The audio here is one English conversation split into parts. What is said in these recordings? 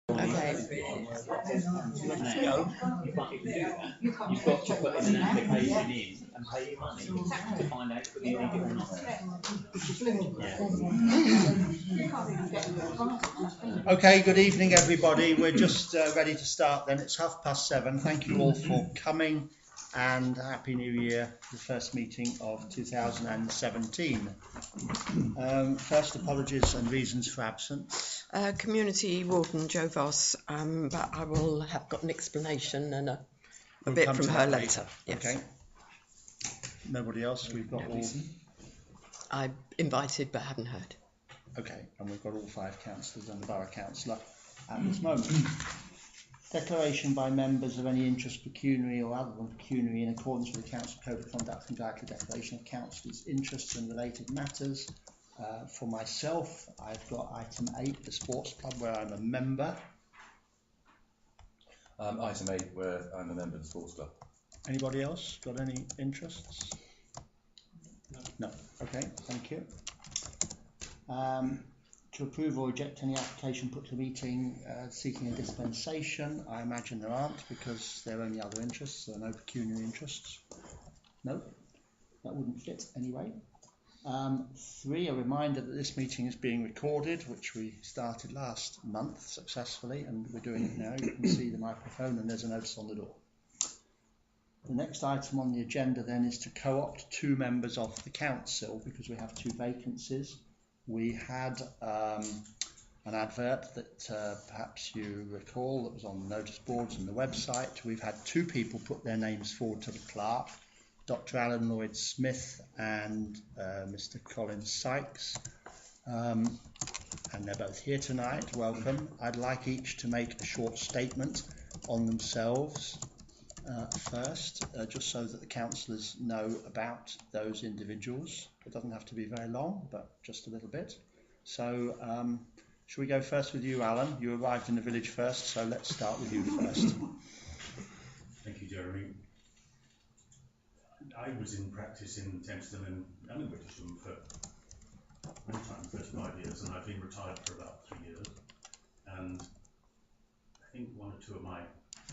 Okay. No, you can't even do that. You've got to put in an application in and pay your money to find out whether you need it or not. Yeah. Okay, good evening everybody. We're just ready to start then. It's 7:30. Thank you all for coming and Happy New Year, the first meeting of 2017. First, apologies and reasons for absence. Community Warden Jo Voss, but I will have got an explanation and a bit from her later. Yes. Okay. Nobody else? We've got all... I invited but haven't heard. Okay, and we've got all 5 councillors and the borough councillor at this moment. Declaration by members of any interest pecuniary or other than pecuniary in accordance with the Council Code of Conduct and Directory Declaration of Councillors' interests and related matters. For myself, I've got item 8, the sports club, where I'm a member. Item 8, where I'm a member of the sports club. Anybody else got any interests? No. Okay, thank you. To approve or reject any application put to the meeting seeking a dispensation, I imagine there aren't because there are only other interests, there are no pecuniary interests. No, that wouldn't fit anyway. 3, a reminder that this meeting is being recorded, which we started last month successfully, and we're doing it now. You can see the microphone and there's a notice on the door. The next item on the agenda then is to co-opt 2 members of the council because we have 2 vacancies. We had an advert that perhaps you recall that was on the notice boards and the website. We've had 2 people put their names forward to the clerk, Dr. Alan Lloyd-Smith and Mr. Colin Sykes, and they're both here tonight. Welcome. I'd like each to make a short statement on themselves first, just so that the councillors know about those individuals. It doesn't have to be very long, but just a little bit. So, shall we go first with you, Alan? You arrived in the village first, so let's start with you first. Thank you, Jeremy. I was in practice in Tempston and in Wittersham for a long time, 35 years, and I've been retired for about 3 years. And I think 1 or 2 of my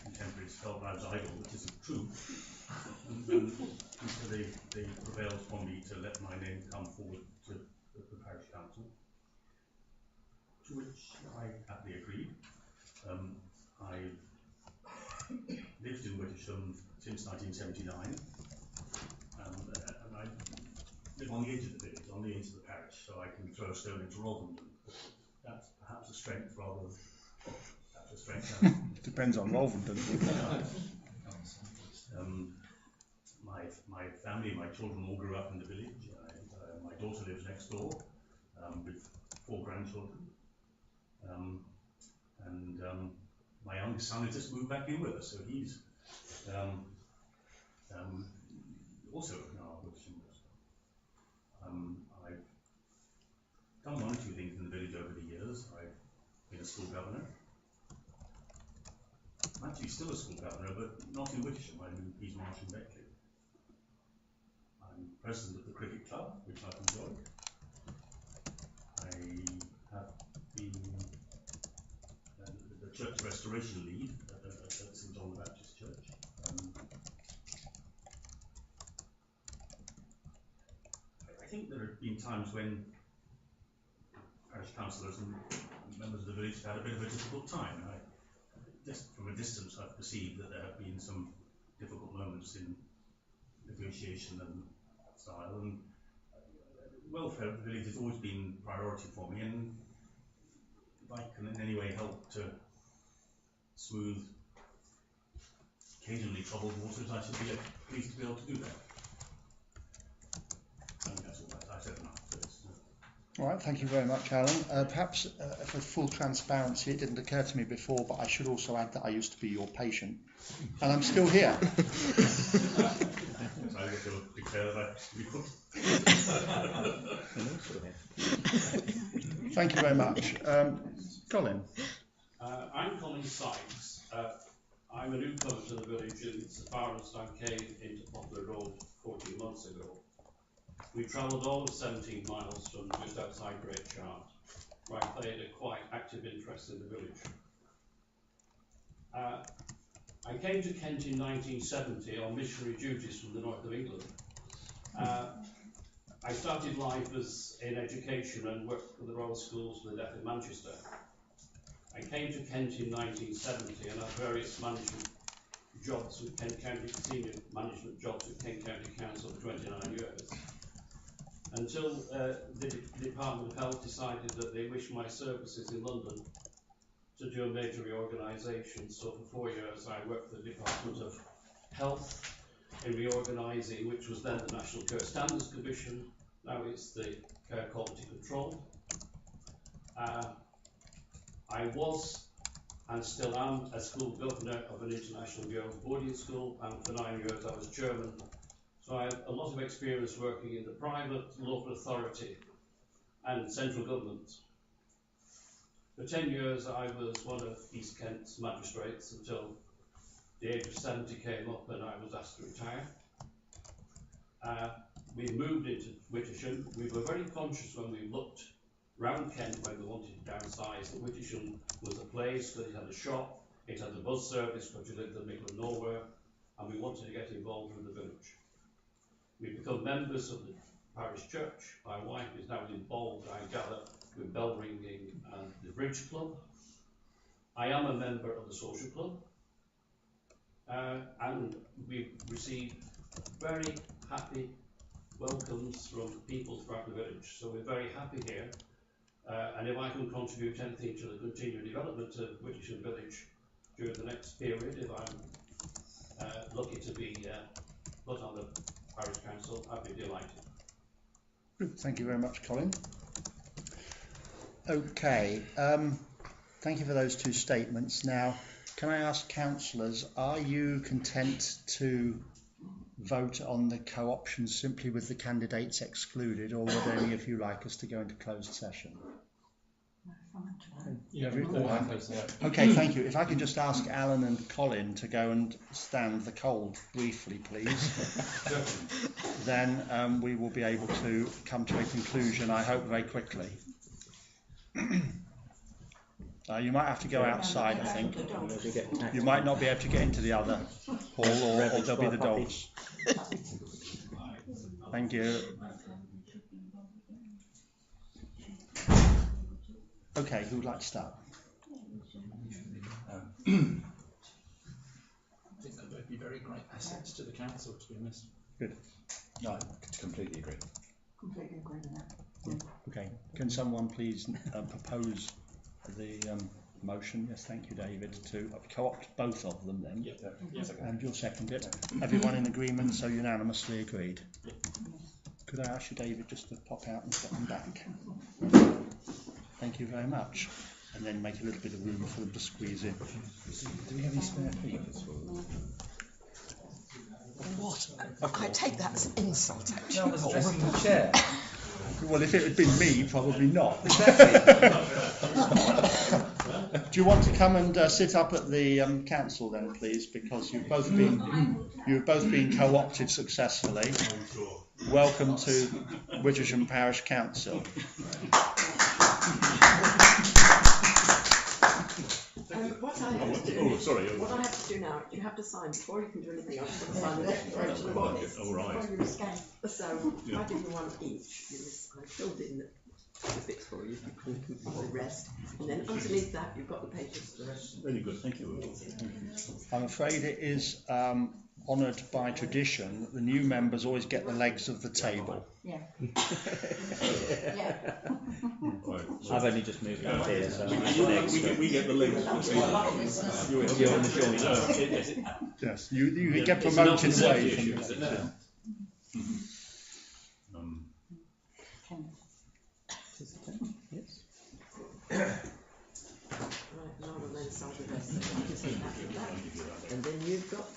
contemporaries felt I was idle, which isn't true. And so they prevailed upon me to let my name come forward to the parish council, to which I happily agreed. I've lived in Wittersham since 1979, and I live on the edge of the village, on the edge of the parish, so I can throw a stone into Rolvenden. That's perhaps a strength rather than perhaps a strength. Depends on Rolvenden. My family, my children all grew up in the village. My daughter lives next door with 4 grandchildren. My youngest son has just moved back in with us, so he's also now with some. I've done 1 or 2 things in the village over the years. I've been a school governor. I'm actually still a school governor, but not in Wittersham. I'm in Peasmarsh and Beckley. I'm president of the cricket club, which I've enjoyed. I have been the church restoration lead at St John the Baptist Church. I think there have been times when parish councillors and members of the village have had a bit of a difficult time. Just from a distance, I've perceived that there have been some difficult moments in negotiation and style, and welfare of the village has always been a priority for me, and if I can in any way help to smooth occasionally troubled waters, I should be pleased to be able to do that. I think that's all that I said enough. All right, thank you very much, Alan. Perhaps for full transparency, it didn't occur to me before, but I should also add that I used to be your patient, and I'm still here. Thank you very much. Colin. I'm Colin Sykes. I'm a newcomer to the village insofar as I came into Poplar Road 14 months ago. We travelled all of 17 miles from just outside Great Chart, where I played a quite active interest in the village. came to Kent in 1970 on missionary duties from the north of England. I started life in education and worked for the Royal Schools for the Deaf in Manchester. I came to Kent in 1970 and had various management jobs with Kent County, senior management jobs with Kent County Council for 29 years. Until the Department of Health decided that they wished my services in London to do a major reorganisation. So for 4 years I worked for the Department of Health in reorganising, which was then the National Care Standards Commission. Now it's the Care Quality Control. I was and still am a school governor of an international girls boarding school, and for 9 years I was chairman. So I have a lot of experience working in the private, local authority and central government. For 10 years I was one of East Kent's magistrates until the age of 70 came up and I was asked to retire. We moved into Wittersham. We were very conscious when we looked round Kent when we wanted to downsize that Wittersham was a place that it had a shop, it had a bus service because you lived in the middle of nowhere, and we wanted to get involved with the village. We've become members of the parish church. My wife is now involved, I gather, with bell ringing and the bridge club. I am a member of the social club, and we've received very happy welcomes from people throughout the village. So we're very happy here. And if I can contribute anything to the continued development of Wittersham Village during the next period, if I'm lucky to be put on the Parish Council, I'd be delighted. Good. Thank you very much, Colin. Okay, thank you for those two statements. Now, can I ask councillors, are you content to vote on the co-option simply with the candidates excluded, or would any of you like us to go into closed session? Yeah, Okay, thank you. If I can just ask Alan and Colin to go and stand the cold briefly, please, then we will be able to come to a conclusion, I hope, very quickly. You might have to go outside, I think. You might not be able to get into the other hall, or there'll be the dogs. Thank you. Okay, who would like to start? I think that would be very great assets to the council, to be honest. Good. No, I completely agree. Completely agree with that. Okay, can someone please propose the motion? Yes, thank you, David, to co-opt both of them then. Yes. And you'll second it. Everyone in agreement, so unanimously agreed. Could I ask you, David, just to pop out and step them back? Thank you very much. And then make a little bit of room for them to squeeze in. Do we have any spare papers? What? I take that as an insult, actually. No, I was addressing the chair. Well, if it had been me, probably not. Do you want to come and sit up at the council then, please? Because you've both been co-opted successfully. Welcome to Wittersham Parish Council. What I have to do now, you have to sign before you can do anything else. You have to sign the declaration of office. Before you escape. So I give you one each. I filled in the bits for you. You can do the rest, and then underneath that you've got the pages for the rest. Very good, thank you. I'm afraid it is honoured by tradition that the new members always get the legs of the table. Yeah. I've only just moved up here, so We get the links. you're on the joint. Yes, you get promoted away from the Right, now we'll then sign the rest. So you can take that and that. And then you've got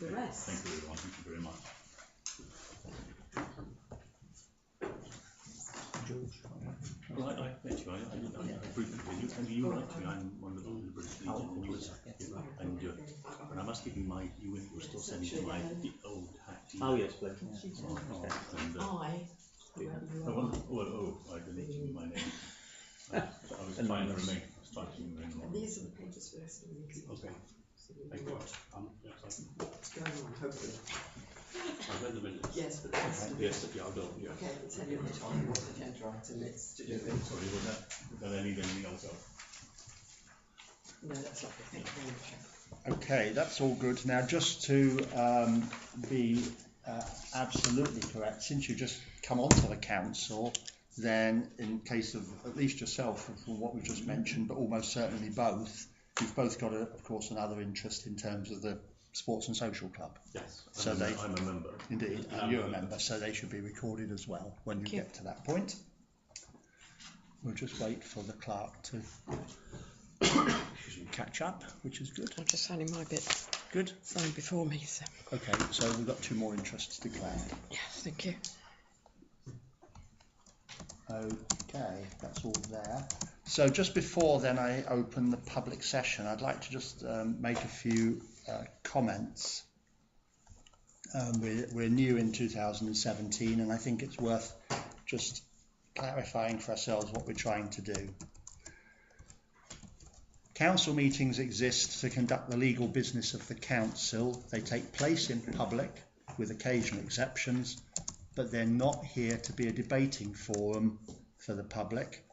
the rest. Thank you, everyone. Thank you very much. Well, I met you. I briefly did you, and you were actually. I'm one of the British Legion, and I must give you my. You were still sending my old hat. Oh yes, please. And, I deleted my name. I was trying to remain. And these are the pages for the rest of the meeting. Okay. So we Thank know you. what's Yes, going on, hopefully. I've read the minutes. Yes, but that's Yes, yeah, I've done, yeah. okay. I'll tell you at the time what agenda item it's to do with. Sorry, was that anything else? No, that's lovely. Thank you very much. Okay, that's all good. Now, just to be absolutely correct, since you just come onto the council, then in case of at least yourself, from what we've just mentioned, but almost certainly both, you've both got, of course, another interest in terms of the Sports and Social Club. Yes, So I'm a member. Indeed, and you're a member, so they should be recorded as well when you get to that point. We'll just wait for the clerk to catch up, which is good. I'm just signing my bit. Good. Signed before me, so. Okay, so we've got 2 more interests declared. Yes, thank you. Okay, that's all there. So just before then I open the public session, I'd like to just make a few comments. We're new in 2017, and I think it's worth just clarifying for ourselves what we're trying to do. Council meetings exist to conduct the legal business of the council. They take place in public, with occasional exceptions, but they're not here to be a debating forum for the public.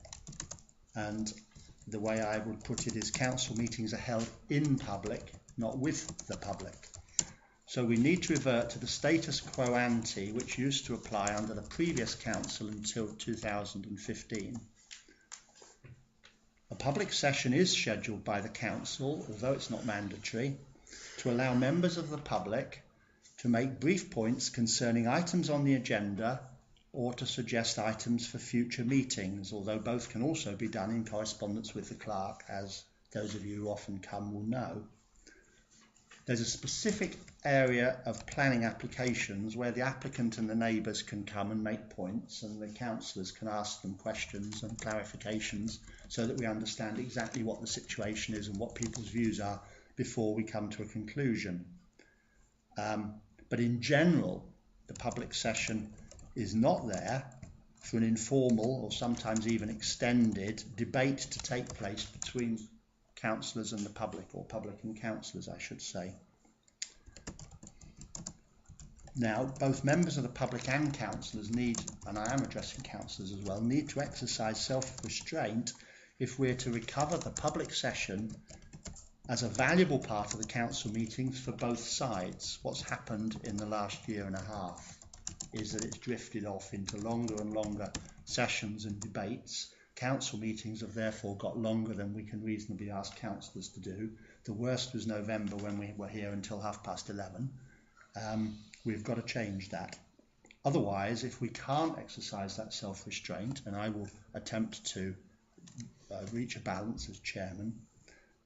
And the way I would put it is council meetings are held in public, not with the public. So we need to revert to the status quo ante, which used to apply under the previous council until 2015. A public session is scheduled by the council, although it's not mandatory, to allow members of the public to make brief points concerning items on the agenda or to suggest items for future meetings, although both can also be done in correspondence with the clerk, as those of you who often come will know. There's a specific area of planning applications where the applicant and the neighbours can come and make points, and the councillors can ask them questions and clarifications so that we understand exactly what the situation is and what people's views are before we come to a conclusion. But in general, the public session is not there for an informal or sometimes even extended debate to take place between councillors and the public, or public and councillors, I should say. Now, both members of the public and councillors need, and I am addressing councillors as well, need to exercise self-restraint if we're to recover the public session as a valuable part of the council meetings for both sides. What's happened in the last year and a half is that it's drifted off into longer and longer sessions and debates. Council meetings have therefore got longer than we can reasonably ask councillors to do. The worst was November, when we were here until 11:30. We've got to change that. Otherwise, if we can't exercise that self-restraint, and I will attempt to reach a balance as chairman,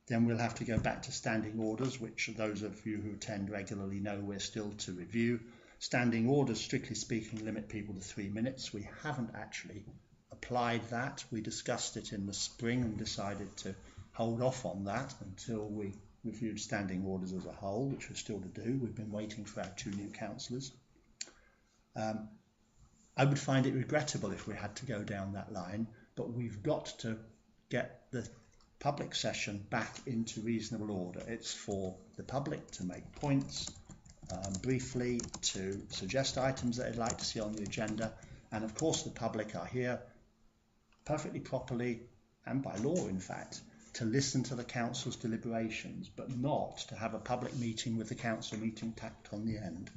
then we'll have to go back to standing orders, which those of you who attend regularly know we're still to review. Standing orders, strictly speaking, limit people to 3 minutes. We haven't actually applied that. We discussed it in the spring and decided to hold off on that until we reviewed standing orders as a whole, which we're still to do. We've been waiting for our 2 new councillors. I would find it regrettable if we had to go down that line, but we've got to get the public session back into reasonable order. It's for the public to make points briefly, to suggest items that they'd like to see on the agenda, and of course the public are here perfectly properly, and by law in fact, to listen to the council's deliberations, but not to have a public meeting with the council meeting tacked on the end.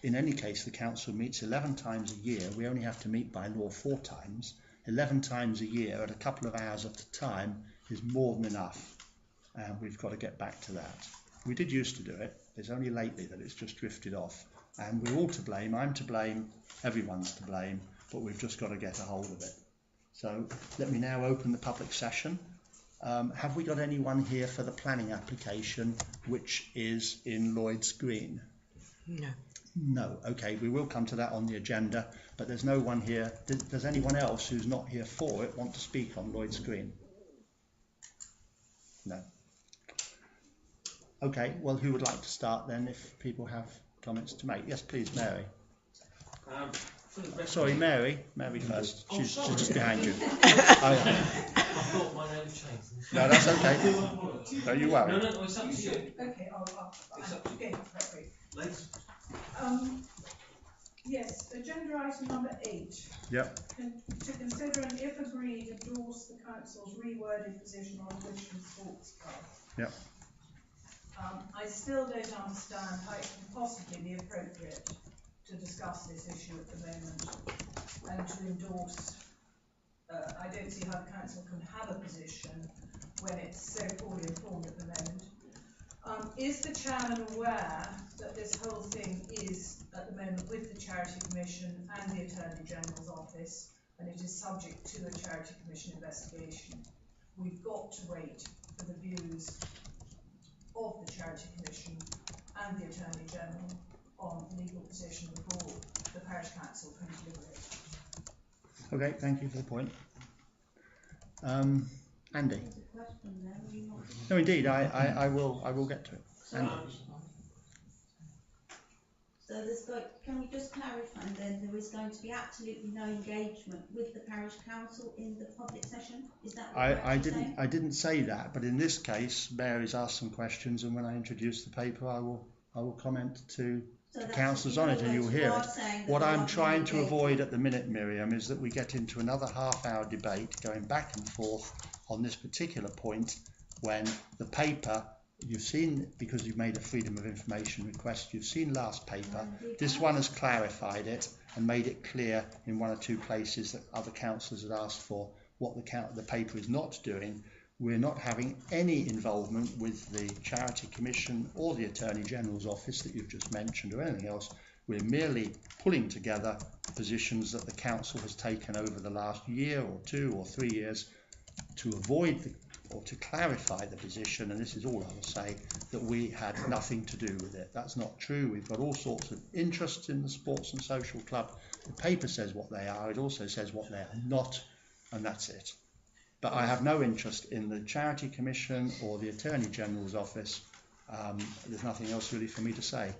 In any case, the council meets 11 times a year. We only have to meet by law 4 times. 11 times a year at a couple of hours at a time is more than enough, and we've got to get back to that. We did used to do it. It's only lately that it's just drifted off, and we're all to blame. I'm to blame, everyone's to blame, but we've just got to get a hold of it. So let me now open the public session. Have we got anyone here for the planning application, which is in Lloyd's Green? No. No. Okay, we will come to that on the agenda, but there's no one here. Does anyone else who's not here for it want to speak on Lloyd's Green? No. Okay, well, who would like to start then if people have comments to make? Yes, please, Mary. Sorry, Mary first. She's just behind you. I thought my name changed. No, that's okay. Don't you worry. No, it's up to you. Okay, It's up to you. Ladies. Yes, agenda item number 8. Yep. To consider and if agreed endorse the council's reworded position on Wittersham Sports Club. Yep. I still don't understand how it can possibly be appropriate to discuss this issue at the moment and to endorse. I don't see how the council can have a position when it's so poorly informed at the moment. Is the chairman aware that this whole thing is at the moment with the Charity Commission and the Attorney General's office, and it is subject to a Charity Commission investigation? We've got to wait for the views of the Charity Commission and the Attorney General on the legal position before the Parish Council can deliberate. Okay, thank you for the point. Andy. No, indeed, I will get to it. Andy. So can we just clarify then, there is going to be absolutely no engagement with the parish council in the public session? Is that what I didn't say that, but in this case, Mary's asked some questions, and when I introduce the paper, I will comment to the councillors on it, and you'll hear it. What I'm trying to avoid at the minute, Miriam, is that we get into another half-hour debate going back and forth on this particular point when the paper. You've seen, because you've made a freedom of information request, you've seen last paper. This one has clarified it and made it clear in one or two places that other councillors had asked for what the paper is not doing. We're not having any involvement with the Charity Commission or the Attorney General's office that you've just mentioned or anything else. We're merely pulling together positions that the council has taken over the last year or 2 or 3 years to avoid or to clarify the position, and this is all I will say, that we had nothing to do with it. That's not true. We've got all sorts of interests in the Sports and Social Club. The paper says what they are, it also says what they are not, and that's it. But I have no interest in the Charity Commission or the Attorney General's office. There's nothing else really for me to say.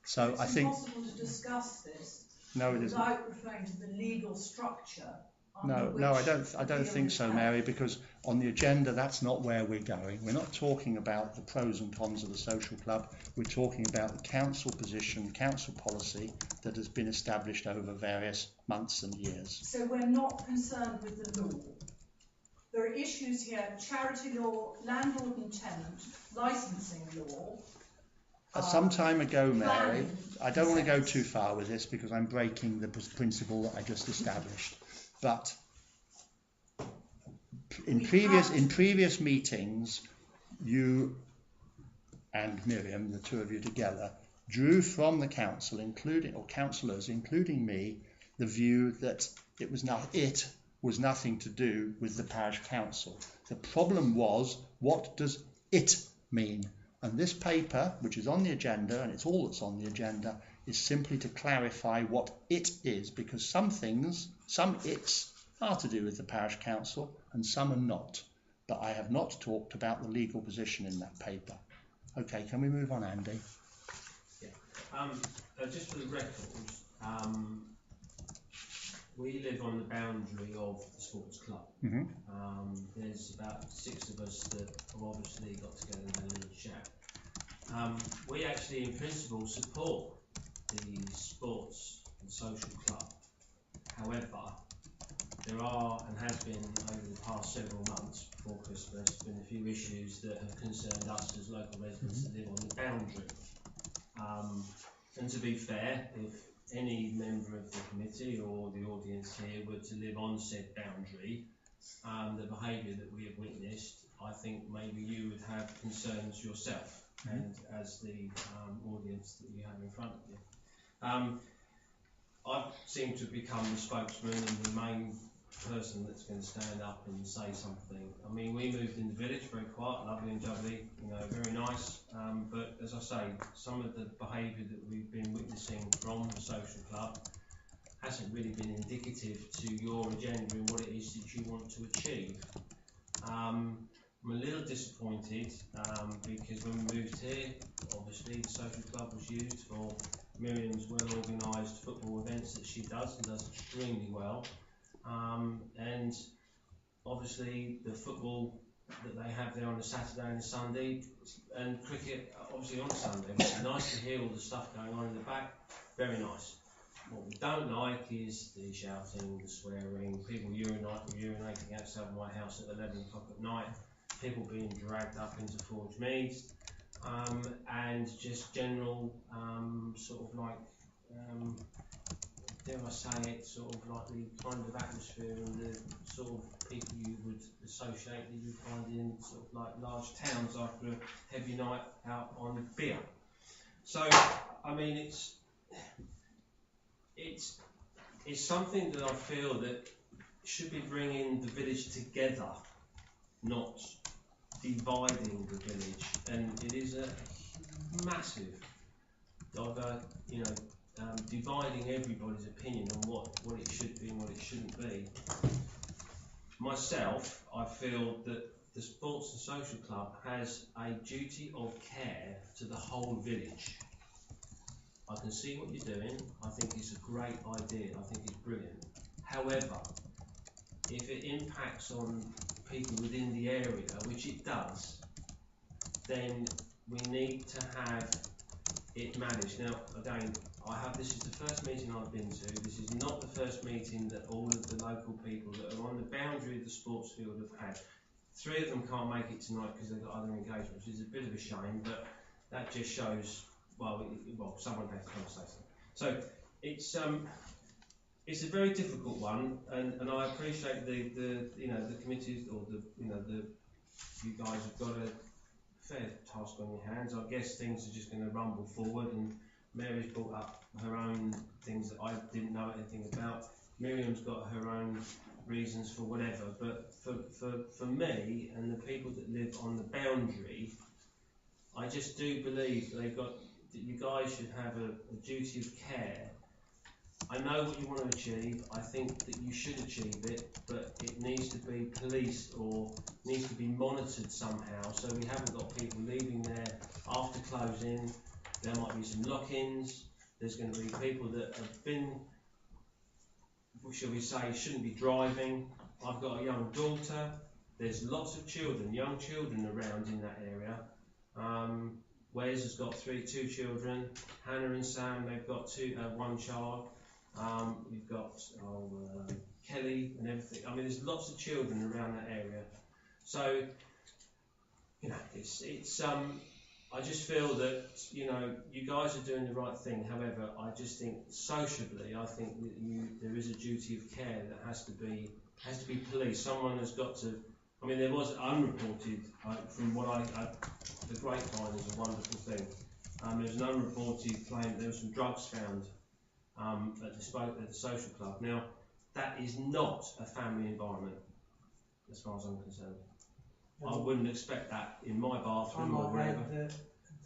So I think it's impossible to discuss this without referring to the legal structure. No, I don't think so, Mary, because on the agenda that's not where we're going. We're not talking about the pros and cons of the social club. We're talking about the council position, council policy that has been established over various months and years. So we're not concerned with the law. There are issues here: charity law, landlord and tenant, licensing law. Some time ago, Mary, I don't want to go too far with this because I'm breaking the principle that I just established. But in previous meetings, you and Miriam, the two of you together, drew from the council, councillors, including me, the view that it was nothing to do with the parish council. The problem was, what does it mean? And this paper, which is on the agenda, and it's all that's on the agenda, is simply to clarify what it is, because some things, some it's are to do with the parish council and some are not. But I have not talked about the legal position in that paper. Okay, can we move on, Andy? Yeah. Just for the records, we live on the boundary of the sports club. Mm-hmm. There's about 6 of us that have obviously got together and had a little chat. We actually, in principle, support the sports and social club. However, there are and has been over the past several months before Christmas been a few issues that have concerned us as local residents that live on the boundary. And to be fair, if any member of the committee or the audience here were to live on said boundary, the behaviour that we have witnessed, I think maybe you would have concerns yourself and as the audience that you have in front of you. I seem to have become the spokesman and the main person that's going to stand up and say something. I mean, we moved in the village, very quiet, lovely and jubbly, very nice. But as I say, some of the behaviour that we've been witnessing from the social club hasn't really been indicative to your agenda and what it is that you want to achieve. I'm a little disappointed because when we moved here, obviously the social club was used for Miriam's well organised football events that she does and does extremely well. And obviously the football that they have there on a Saturday and a Sunday, and cricket obviously on a Sunday. It's nice to hear all the stuff going on in the back, very nice. What we don't like is the shouting, the swearing, people urinating outside my house at 11 o'clock at night, people being dragged up into Forge Meads, and just general sort of like, dare I say it, sort of like the kind of atmosphere and the sort of people you would associate that you find in sort of like large towns after a heavy night out on beer. So, I mean, it's something that I feel that should be bringing the village together, not dividing the village. And it is a massive, dividing everybody's opinion on what it should be and what it shouldn't be. Myself, I feel that the Sports and Social Club has a duty of care to the whole village. I can see what you're doing. I think it's a great idea. I think it's brilliant. However, if it impacts on people within the area, which it does, then we need to have it managed. Now, again, this is the first meeting I've been to. This is not the first meeting that all of the local people that are on the boundary of the sports field have had. 3 of them can't make it tonight because they've got other engagements, which is a bit of a shame, but that just shows, well, someone has to come and say something. So it's a very difficult one, and I appreciate the committees or you guys have got a fair task on your hands. I guess things are just going to rumble forward, and Mary's brought up her own things that I didn't know anything about. Miriam's got her own reasons for whatever, but for me and the people that live on the boundary, I just do believe that you guys should have a duty of care. I know what you want to achieve. I think that you should achieve it, but it needs to be policed or needs to be monitored somehow, so we haven't got people leaving there after closing. There might be some lock-ins. There's going to be people that have been, shall we say, shouldn't be driving. I've got a young daughter. There's lots of children, young children around in that area. Wes has got two children. Hannah and Sam, they've got one child. We've got Kelly and everything. I mean, there's lots of children around that area. So, it's I just feel that, you guys are doing the right thing. However, I just think sociably, I think that there is a duty of care that has to be policed. Someone has got to. I mean, there was unreported, from what the grapevine is a wonderful thing. There's an unreported claim there was some drugs found at the social club. Now, that is not a family environment, as far as I'm concerned. I wouldn't expect that in my bathroom or wherever.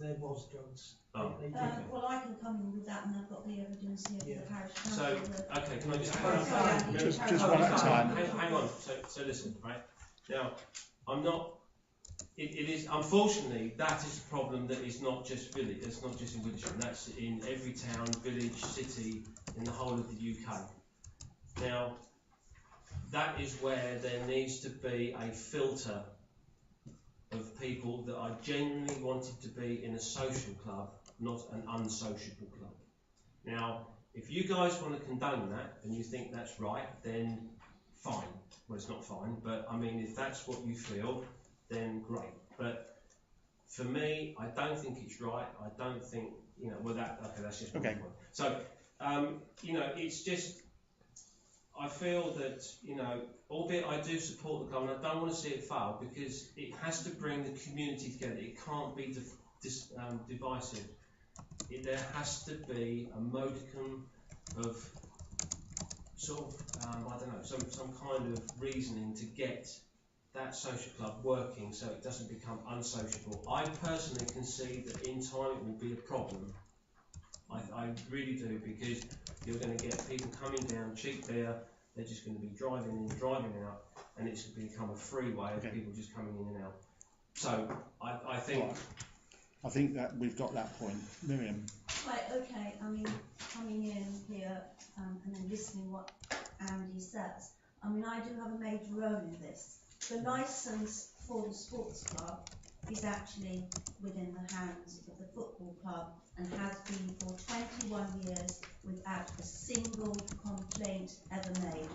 There was drugs. Oh, They did. Well, I can come in with that, and I've got the evidence here Yeah. for the parish So, council. okay, can I just Just one at a time. Hang on. So listen, right? Now, I'm not. It is, unfortunately, that is a problem that is not just village. That's not just in Wittersham. That's in every town, village, city, in the whole of the UK. Now, that is where there needs to be a filter of people that are genuinely wanted to be in a social club, not an unsociable club. Now, if you guys want to condone that and you think that's right, then fine. Well, it's not fine, but I mean, if that's what you feel, then great. But for me, I don't think it's right. I don't think, that's just my point. So, it's just, I feel that, albeit I do support the club, and I don't want to see it fail, because it has to bring the community together. It can't be divisive. There has to be a modicum of sort of, some kind of reasoning to get that social club working so it doesn't become unsociable. I personally can see that in time it will be a problem. I really do, because you're going to get people coming down, cheap beer, they're just going to be driving in, driving out, and it's going to become a freeway of people just coming in and out. So I think I think that we've got that point. Miriam. Right, okay, I mean, coming in here and then listening what Andy says, I mean, I do have a major role in this. The licence for the sports club is actually within the hands of the football club and has been for 21 years without a single complaint ever made.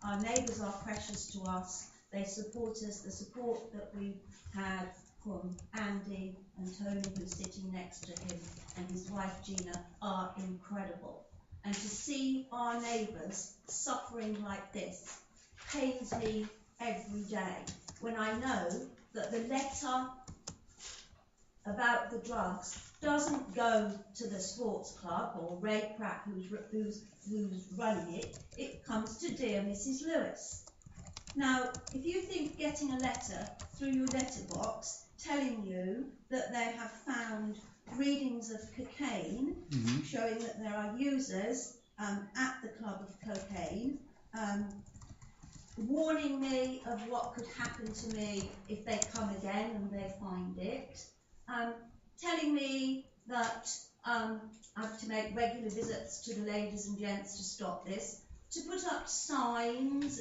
Our neighbours are precious to us. They support us. The support that we've had from Andy and Tony, who's sitting next to him, and his wife Gina, are incredible. And to see our neighbours suffering like this pains me every day, when I know that the letter about the drugs doesn't go to the sports club or Ray Pratt, who's running it. It comes to dear Mrs. Lewis. Now, if you think getting a letter through your letterbox telling you that they have found readings of cocaine, showing that there are users at the club of cocaine, warning me of what could happen to me if they come again and they find it, telling me that I have to make regular visits to the ladies and gents to stop this, to put up signs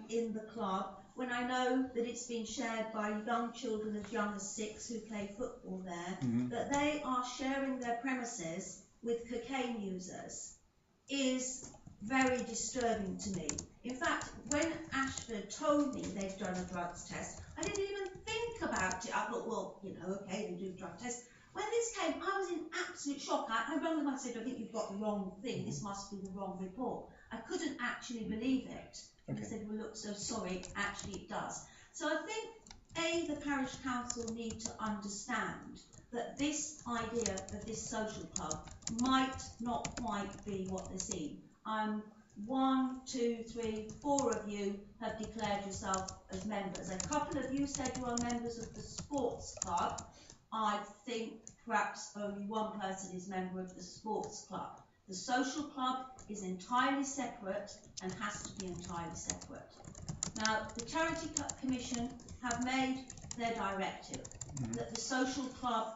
in the club when I know that it's been shared by young children as young as 6 who play football there, that they are sharing their premises with cocaine users, is very disturbing to me. In fact, when Ashford told me they'd done a drugs test, I didn't even think about it. I thought, well, you know, okay, they do drug tests. When this came, I was in absolute shock. I rang them, I said, I think you've got the wrong thing. This must be the wrong report. I couldn't actually believe it. And they said, well, look, so sorry, actually it does. So I think, the parish council need to understand that this idea of this social club might not quite be what they seem. 1, 2, 3, 4 of you have declared yourself as members. A couple of you said you are members of the sports club. I think perhaps only one person is member of the sports club. The social club is entirely separate and has to be entirely separate. Now, the Charity Commission have made their directive that the social club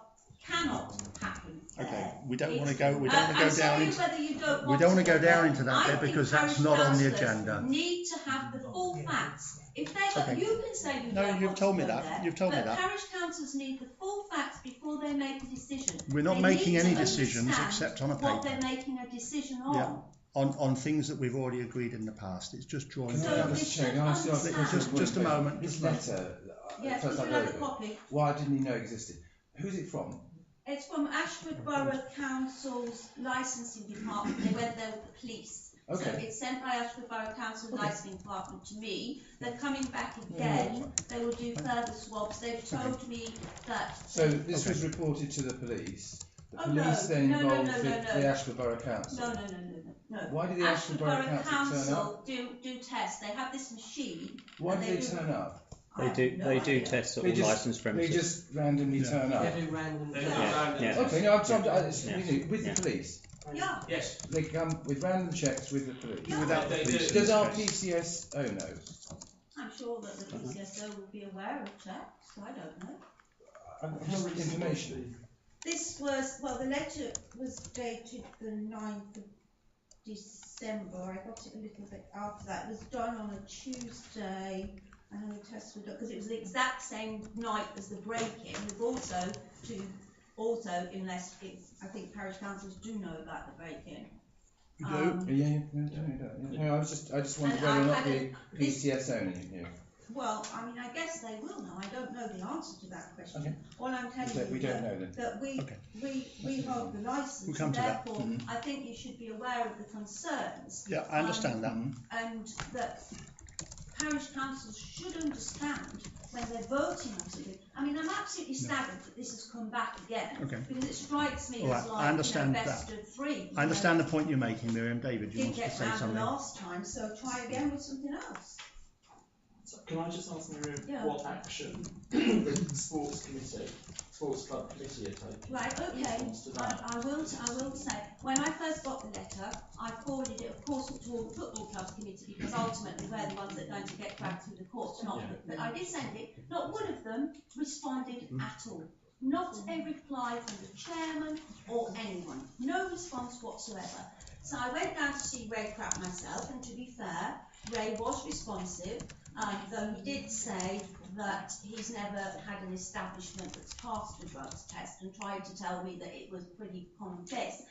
cannot happen there. Okay, we don't want to go. We don't want to go down into. We don't want to go down into that bit because that's not on the agenda. Need to have the full facts. If they, you can say you no, don't you've told me that. There, you've told me that. Parish councils need the full facts before they make a decision. We're not making any decisions except on a paper. What they're making a decision on. Yeah. On things that we've already agreed in the past. It's just drawing. Just a moment. This letter. Yes, would you like a copy? Why didn't you know it existed? Who's it from? It's from Ashford Borough Council's licensing department. They went there with the police. Okay. So it's sent by Ashford Borough Council licensing department to me. They're coming back again. They will do further swabs. They've told me that. So this was reported to the police. The police then involved the Ashford Borough Council. No. Why did the Ashford Borough Council turn up? do tests. They have this machine. Why did they turn up? They do tests at all licensed premises. They just randomly turn up. They do random. Okay, no, with the police. Yeah. Yes. They come with random checks with the police. Yeah. Without the police. Does our PCSO know? I'm sure that the PCSO will be aware of checks. I don't know. I've just information. This was, well, the letter was dated the 9th of December. I got it a little bit after that. It was done on a Tuesday, and the tests were done because it was the exact same night as the break-in. We've also, unless I think parish councils do know about the break-in. No, I just wondered whether or not the PCSO knew. Well, I mean, I guess they will know. I don't know the answer to that question. Okay. All I'm telling you We don't know then. that we hold the licence, We'll come and to that. therefore I think you should be aware of the concerns. Yeah, I understand that. And that parish councils should understand when they're voting on something. I mean, I'm absolutely staggered that this has come back again. Okay. Because it strikes me All right, as I like understand best that. of 3. I understand the point you're making, Miriam. David, you Didn't want to get say round something? the last time, so try again with something else. So can I just ask Miriam what action the sports club committee are taking? Right, okay. I will say, when I first got the letter, I forwarded it, of course, to all the football clubs committee because ultimately we're the ones that are going to get dragged through the courts. But I did send it. Not one of them responded at all. Not a reply from the chairman or anyone. No response whatsoever. So I went down to see Ray Pratt myself, and to be fair, Ray was responsive, though he did say that he's never had an establishment that's passed a drugs test, and tried to tell me that it was pretty complex.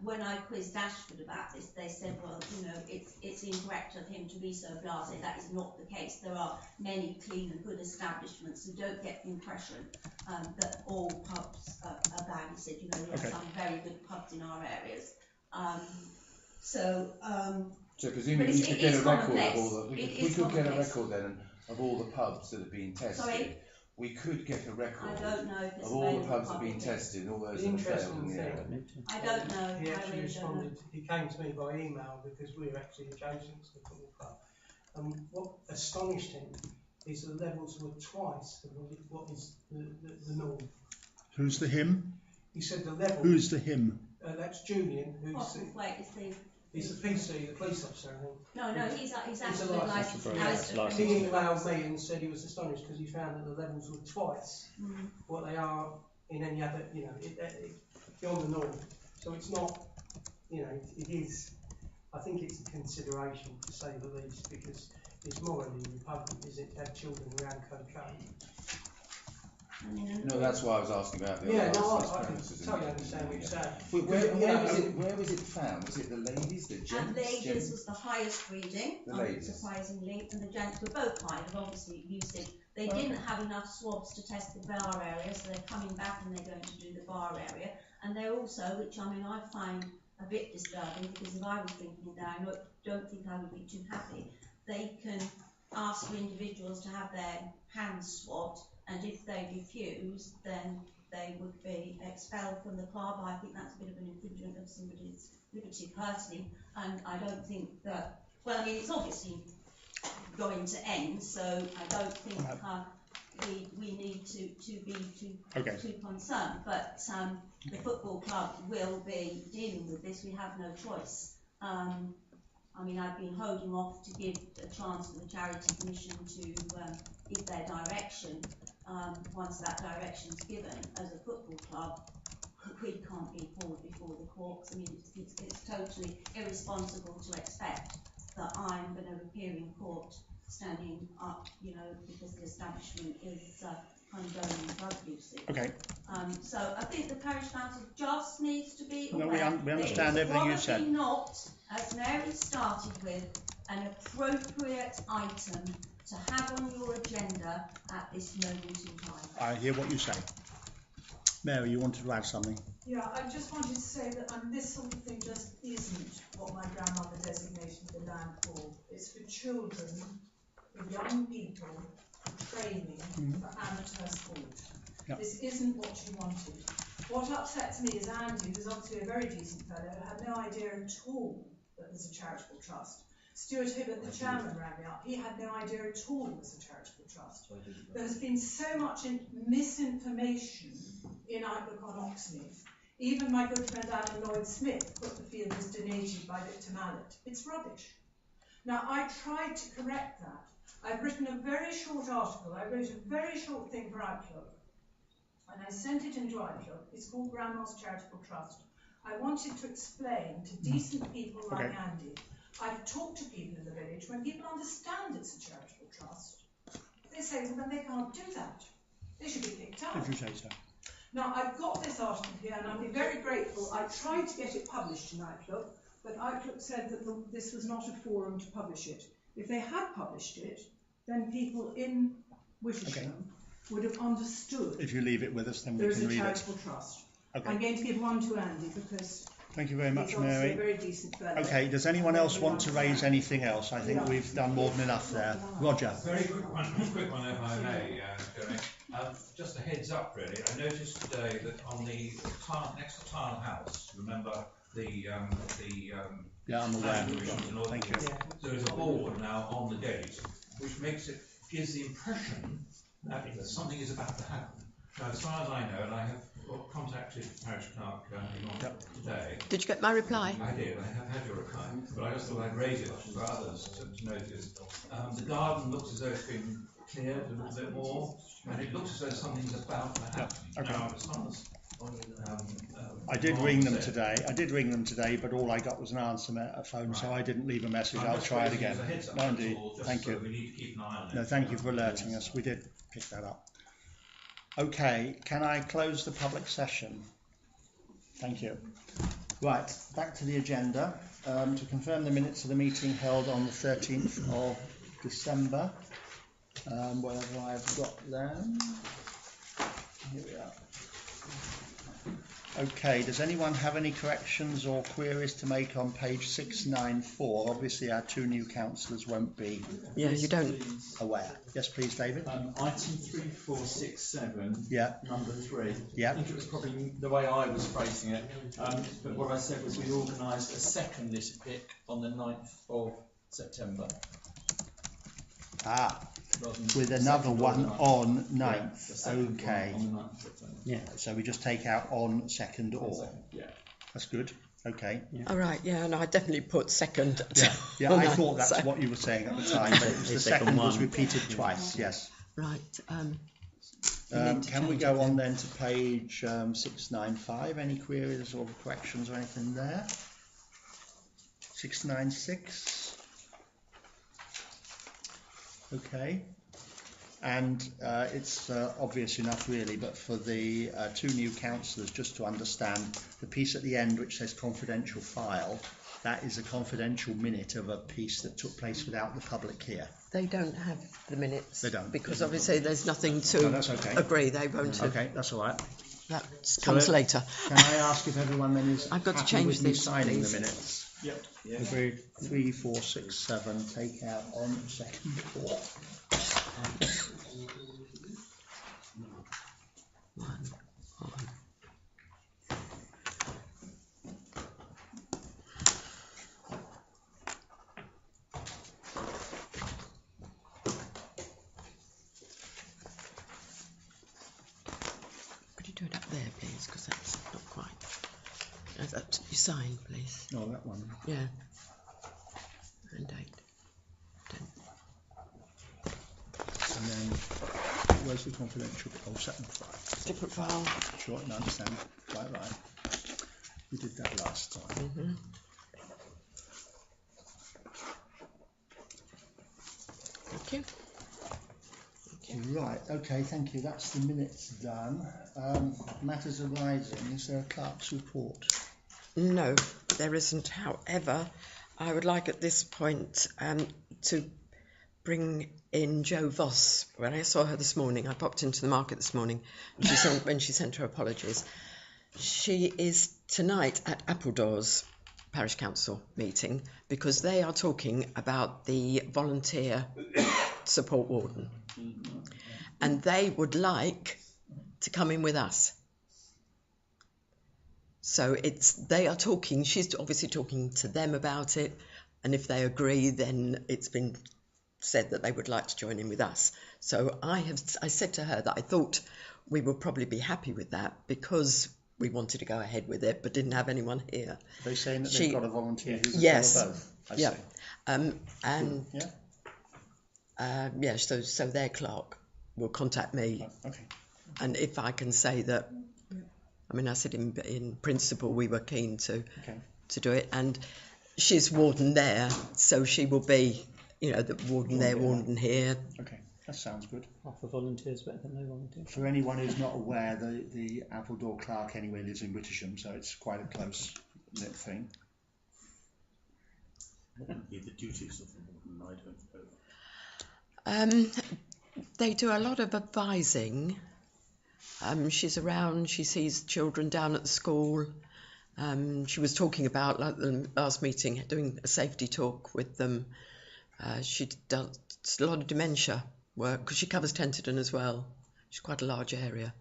When I quizzed Ashford about this, they said, well, you know, it's incorrect of him to be so blasé. That is not the case. There are many clean and good establishments, so don't get the impression that all pubs are bad. He said, you know, we have some very good pubs in our areas. So presumably we could get a record of all the, we could get a record then of all the pubs that have been tested. Sorry? We could get a record of all the pubs that have been tested, all those that have failed in the area. I don't know. He actually responded, he came to me by email because we're actually adjacent to the football club. And what astonished him is the levels were twice what is the norm. Who's the him? He said the level. Who's the him? That's Julian, who's he's the PC, the police officer, I think. No, he's actually licensed. He emailed me and said he was astonished because he found that the levels were twice what they are in any other, you know, beyond the norm. So it's not, you know, it is, I think it's a consideration to say the least, because it's morally repugnant, is it, to have children around cocaine. No, that's why I was asking about the I can totally understand what you're saying. Where was it found? Was it the ladies, the gents? And ladies was the highest reading, surprisingly, and the gents were both high, and obviously lucid. They didn't have enough swabs to test the bar area, so they're coming back and they're going to do the bar area. And they're also, which I mean I find a bit disturbing, because if I was drinking there, I don't think I would be too happy. They can ask for individuals to have their hands swabbed, and if they refuse, then they would be expelled from the club. I think that's a bit of an infringement of somebody's liberty personally, and I don't think that, well, I mean, it's obviously going to end, so I don't think we need to be too concerned, but the football club will be dealing with this. We have no choice. I mean, I've been holding off to give a chance for the Charity Commission to give their direction. Once that direction's given, as a football club, we can't be pulled before the courts. I mean, it's totally irresponsible to expect that I'm going to appear in court standing up, you know, because the establishment is condoning drug usage. Okay. So I think the parish council just needs to be aware. No, we understand everything you said. Probably not, as Mary started with, an appropriate item to have on your agenda at this moment in time. I hear what you say. Mary, you wanted to add something? Yeah, I just wanted to say that this sort of thing just isn't what my grandmother designated the land for. It's for children, for young people, for training, for amateur sport. Yep. This isn't what she wanted. What upsets me is Andy, who's obviously a very decent fellow, had no idea at all that there's a charitable trust. Stuart Hibbert, the chairman, rang me up. He had no idea at all it was a charitable trust. There has been so much misinformation in Outlook on Oxnead. Even my good friend Alan Lloyd-Smith put the field as donated by Victor Mallet. It's rubbish. Now, I tried to correct that. I've written a very short article. I wrote a very short thing for Outlook, and I sent it into Outlook. It's called Grandma's Charitable Trust. I wanted to explain to decent people like Andy. I've talked to people in the village. When people understand it's a charitable trust, they say, well, then they can't do that. They should be kicked out. If you say so. Now, I've got this article here, and I'll be very grateful. I tried to get it published in Outlook, but Outlook said that this was not a forum to publish it. If they had published it, then people in Wittersham would have understood. If you leave it with us, then we can read it. There's a charitable trust. Okay. I'm going to give one to Andy because thank you very much, he's Mary. A very decent fellow. Okay, does anyone else want to raise anything else? I think we've done more than enough there. Roger. Very quick one if I may, Jeremy. Just a heads up really, I noticed today that on the tile, next to Tile House, remember the yeah, I'm aware. Thank you. There is a board now on the gate which gives the impression that something is about to happen. Now, as far as I know, and I have contacted Parish Clerk today. Did you get my reply? I did. I have had your reply, but I just thought I'd raise it for others to notice. The garden looks as though it's been cleared a little bit more, and it looks as though something's about to happen. Okay. Now, as far as I did Mark ring them said, today, but all I got was an answer phone, so I didn't leave a message. I'm I'll just try it raising again. as a heads up, No, that's indeed. all, just Thank so you. we need to keep an eye on it. No, thank you for alerting us. We did pick that up. Okay, can I close the public session? Thank you. Right, back to the agenda. To confirm the minutes of the meeting held on the 13th of December. Whatever I've got them. Here we are. Okay, does anyone have any corrections or queries to make on page 694? Obviously our two new councillors won't be aware. Yes, please, David. Item 3467, Yeah. number 3. Yeah. I think it was probably the way I was phrasing it, but what I said was we organised a second litter pick on the 9th of September. With another one on 9th. Okay. On the 9th of September. Yeah. So we just take out on second or. Yeah. That's good. Okay. All right, yeah, and I definitely put second. Yeah, I thought that's what you were saying at the time, but it was the second was repeated twice. Yes. Right. Can we go on then to page 695? Any queries or corrections or anything there? 696. Okay. And it's obvious enough really, but for the two new councillors, just to understand, the piece at the end which says confidential file, that is a confidential minute of a piece that took place without the public here. They don't have the minutes. They don't. Because obviously there's nothing to that's okay. agree. They won't. Okay, that's all right. That comes later. Can I ask if everyone then is I've got to happy change with me this, signing please. the minutes? Yep. Yeah. Agreed. 3, 4, 6, 7. Take out on second or. Could you do it up there, please? Because that's not quite. You sign, please. Oh, that one. Yeah. And date. And then, where's the confidential? Oh, second file. Different file. Sure, I understand. Right. We did that last time. Mm-hmm. Thank you. Right, okay, thank you. That's the minutes done. Matters arising. Is there a clerk's report? No, there isn't. However, I would like at this point to bring in Jo Voss. When I saw her this morning, I popped into the market this morning. When she sent her apologies. She is tonight at Appledores Parish Council meeting because they are talking about the volunteer support warden. And they would like to come in with us. So they are talking, she's obviously talking to them about it, and if they agree, then it's been said that they would like to join in with us. So I said to her that I thought we would probably be happy with that because we wanted to go ahead with it, but didn't have anyone here. Are they saying that they've got a volunteer who's yes, a both? yeah. So their clerk will contact me. Okay. And if I can say that, I mean, I said in principle we were keen to do it, and she's warden there, so she will be, the warden there, warden here. Okay, that sounds good. Half the volunteers better than no volunteers. For anyone who's not aware, the Appledore clerk anyway lives in Wittersham, so it's quite a close knit thing. What would be the duties of the warden? I don't know. They do a lot of advising. She's around, she sees children down at the school. She was talking about, like the last meeting, doing a safety talk with them. She does a lot of dementia work because she covers Tenterden as well. She's quite a large area,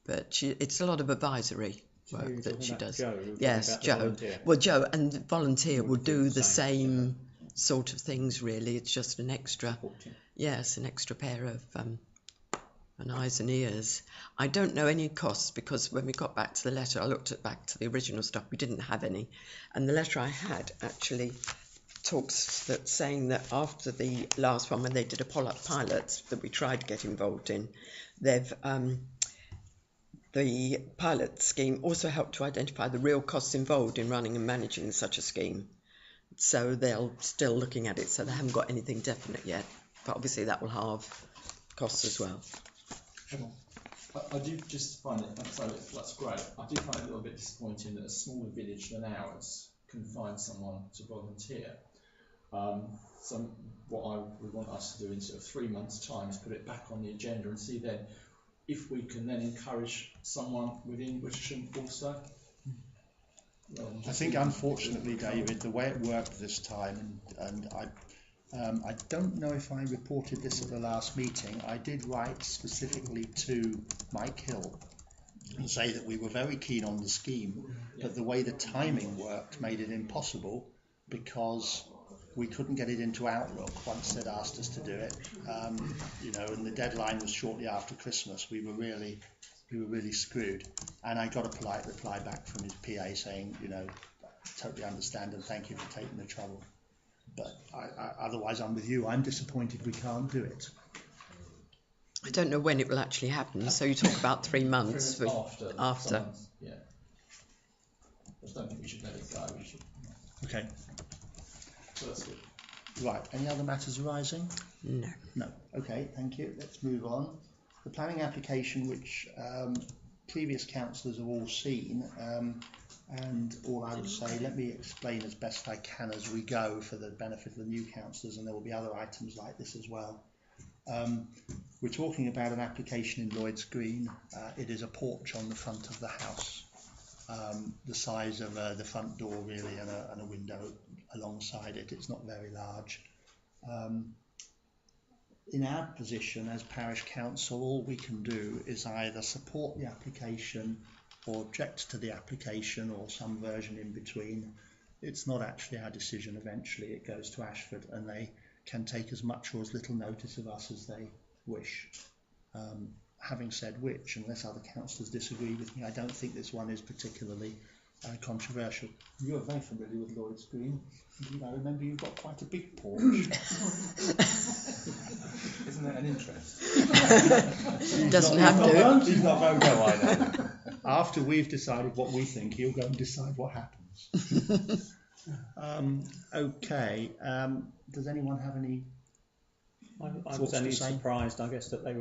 but it's a lot of advisory work that she does. Yes, Jo. Well, Jo and volunteer will do the same sort of things. Really, it's just an extra. Yes, an extra pair of eyes and ears. I don't know any costs because when we got back to the letter, I looked back to the original stuff. We didn't have any, and the letter I had actually talks that saying that after the last one, when they did a pilot that we tried to get involved in, they've the pilot scheme also helped to identify the real costs involved in running and managing such a scheme. So they're still looking at it, so they haven't got anything definite yet. But obviously that will halve costs as well. I do just find it, that's great. I do find it a little bit disappointing that a smaller village than ours can find someone to volunteer. So what I would want us to do in sort of 3 months' time is put it back on the agenda and see then if we can then encourage someone within Wittersham also. I think unfortunately, David, the way it worked this time, and I don't know if I reported this at the last meeting, I did write specifically to Mike Hill and say that we were very keen on the scheme, but the way the timing worked made it impossible because we couldn't get it into Outlook once they'd asked us to do it. And the deadline was shortly after Christmas. We were really screwed. And I got a polite reply back from his PA saying, totally understand and thank you for taking the trouble. But otherwise, I'm with you. I'm disappointed we can't do it. I don't know when it will actually happen. So you talk about 3 months after. Yeah. I just don't think we should let it go. We should. Okay. So that's good. Right. Any other matters arising? No. No. Okay. Thank you. Let's move on. The planning application, which previous councillors have all seen, and all I would say, let me explain as best I can as we go for the benefit of the new councillors, and there will be other items like this as well. We're talking about an application in Lloyd's Green. It is a porch on the front of the house, the size of the front door really, and a window alongside it. It's not very large. In our position as parish council, all we can do is either support the application or object to the application or some version in between. It's not actually our decision. Eventually it goes to Ashford and they can take as much or as little notice of us as they wish. Having said which, unless other councillors disagree with me, I don't think this one is particularly controversial. You're very familiar with Lloyd's Green. I remember you've got quite a big porch. Isn't that an interest? Doesn't have to. He's not very well, I know. After we've decided what we think, he'll go and decide what happens. Okay. Does anyone have any? I was only surprised, I guess, that they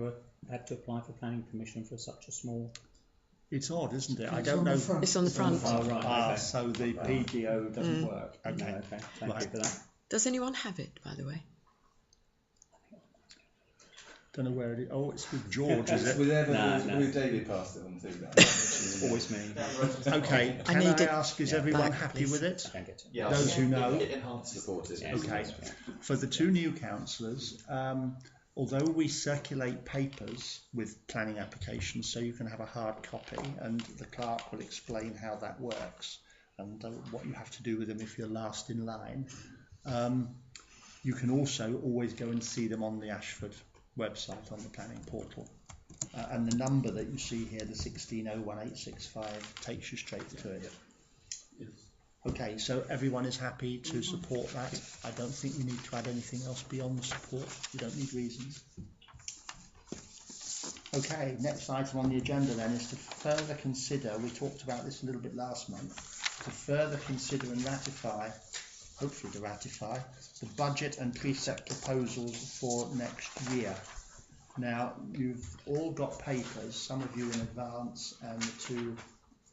had to apply for planning permission for such a small. It's odd, isn't it? I don't know. It's on the front. Oh, right. Okay. So the PGO doesn't work. Okay. No, okay. Thank you for that. Does anyone have it, by the way? Don't know where it is. Oh, it's with George, is it? With David passed it on too. It's always me. Okay, can I ask, is everyone happy with it? I can get it. Yeah, those who know. Supported. Okay. For the two new councillors, although we circulate papers with planning applications, so you can have a hard copy, and the clerk will explain how that works and what you have to do with them if you're last in line. You can also always go and see them on the Ashford website, on the planning portal. And the number that you see here, the 160185, takes you straight to it. Yes. Okay, so everyone is happy to support that. I don't think we need to add anything else beyond the support. We don't need reasons. Okay, next item on the agenda then is to further consider, we talked about this a little bit last month, to further consider and ratify, hopefully to ratify, the budget and precept proposals for next year. Now, you've all got papers, some of you in advance and the two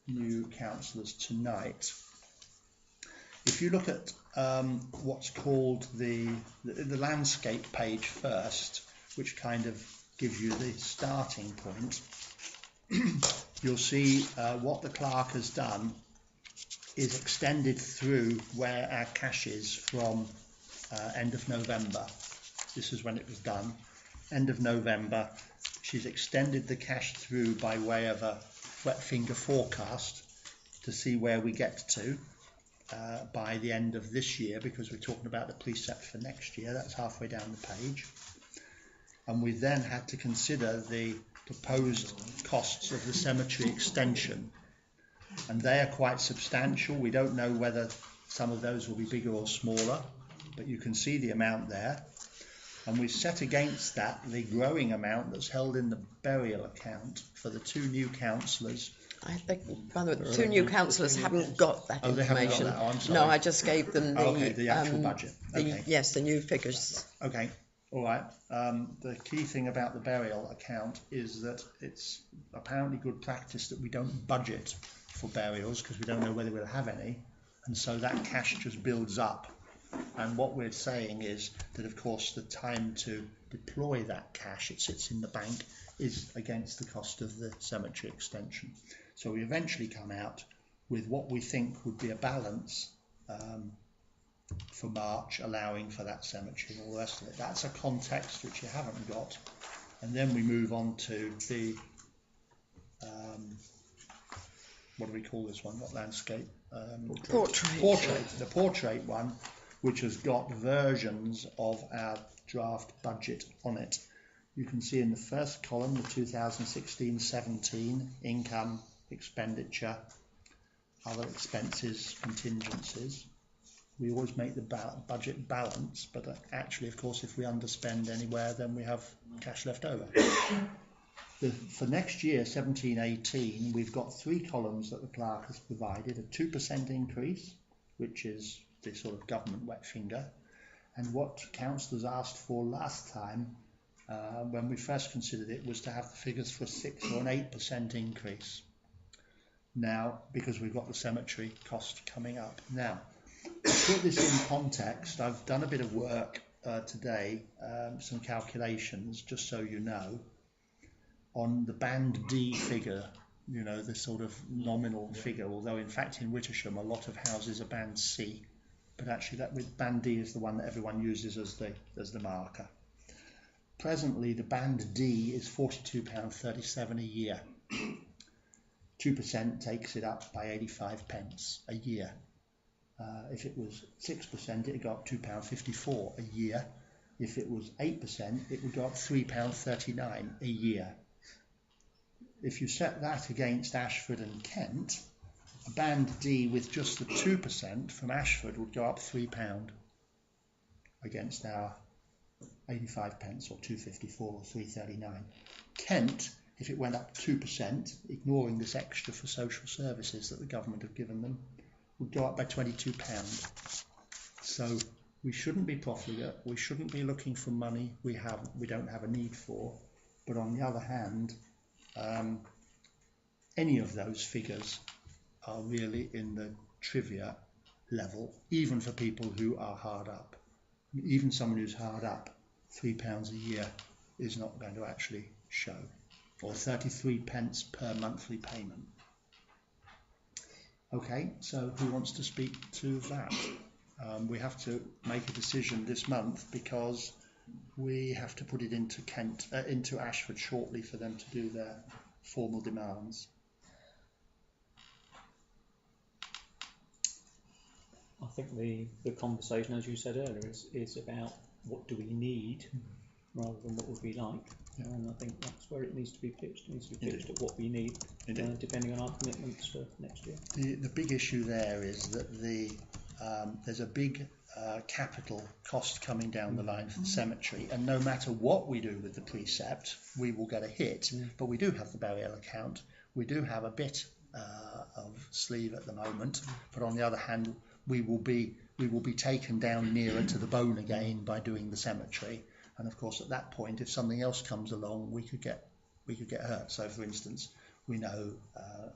new councillors tonight. If you look at what's called the landscape page first, which kind of gives you the starting point, you'll see what the clerk has done is extended through where our cash is from end of November. This is when it was done. End of November, she's extended the cash through by way of a wet finger forecast to see where we get to by the end of this year, because we're talking about the precept for next year. That's halfway down the page. And we then had to consider the proposed costs of the cemetery extension, and they are quite substantial. We don't know whether some of those will be bigger or smaller. but you can see the amount there. And we set against that the growing amount that's held in the burial account for the 2 new councillors. I think, by the way, 2 new councillors haven't got that they haven't information. got that. Oh, I'm sorry. No, I just gave them the actual budget. Okay. Yes, the new figures. Okay, all right. The key thing about the burial account is that it's apparently good practice that we don't budget for burials because we don't know whether we'll have any, and so that cash just builds up. And what we're saying is that, of course, the time to deploy that cash, it sits in the bank, is against the cost of the cemetery extension. So we eventually come out with what we think would be a balance for March, allowing for that cemetery and all the rest of it. That's a context which you haven't got. And then we move on to the, what do we call this one? Not landscape. Portrait. The portrait one, which has got versions of our draft budget on it. You can see in the first column the 2016-17 income, expenditure, other expenses, contingencies. We always make the budget balance, but actually, of course, if we underspend anywhere, then we have cash left over. For next year, 17-18, we've got 3 columns that the clerk has provided, a 2% increase, which is the sort of government wet finger, and what councillors asked for last time when we first considered it was to have the figures for a 6 or an 8% increase. Now, because we've got the cemetery cost coming up. Now, to put this in context, I've done a bit of work today, some calculations, just so you know, on the band D figure, you know, the sort of nominal figure, although in fact in Wittersham a lot of houses are band C, but actually that with band D is the one that everyone uses as the marker. Presently the band D is £42.37 a year. 2% takes it up by 85 pence a year. If it was 6%, it would go up £2.54 a year. If it was 8%, it would go up £3.39 a year. If you set that against Ashford and Kent, a band D with just the 2% from Ashford would go up £3 against our 85 pence or 2.54 or 3.39. Kent, if it went up 2%, ignoring this extra for social services that the government have given them, would go up by £22. So we shouldn't be profligate, we shouldn't be looking for money we don't have a need for, but on the other hand, any of those figures are really in the trivia level, even for people who are hard up. Even someone who's hard up, £3 a year is not going to actually show, or 33 pence per monthly payment. Okay, so who wants to speak to that? We have to make a decision this month because we have to put it into Ashford shortly for them to do their formal demands. I think the conversation, as you said earlier, is about what do we need rather than what would we like. Yeah. And I think that's where it needs to be pitched. It needs to be pitched at what we need, depending on our commitments for next year. The big issue there is that there's a big capital cost coming down the line for the cemetery, and no matter what we do with the precept, we will get a hit. But we do have the burial account. We do have a bit of sleeve at the moment, but on the other hand, we will be taken down nearer to the bone again by doing the cemetery. And of course, at that point, if something else comes along, we could get hurt. So, for instance, we know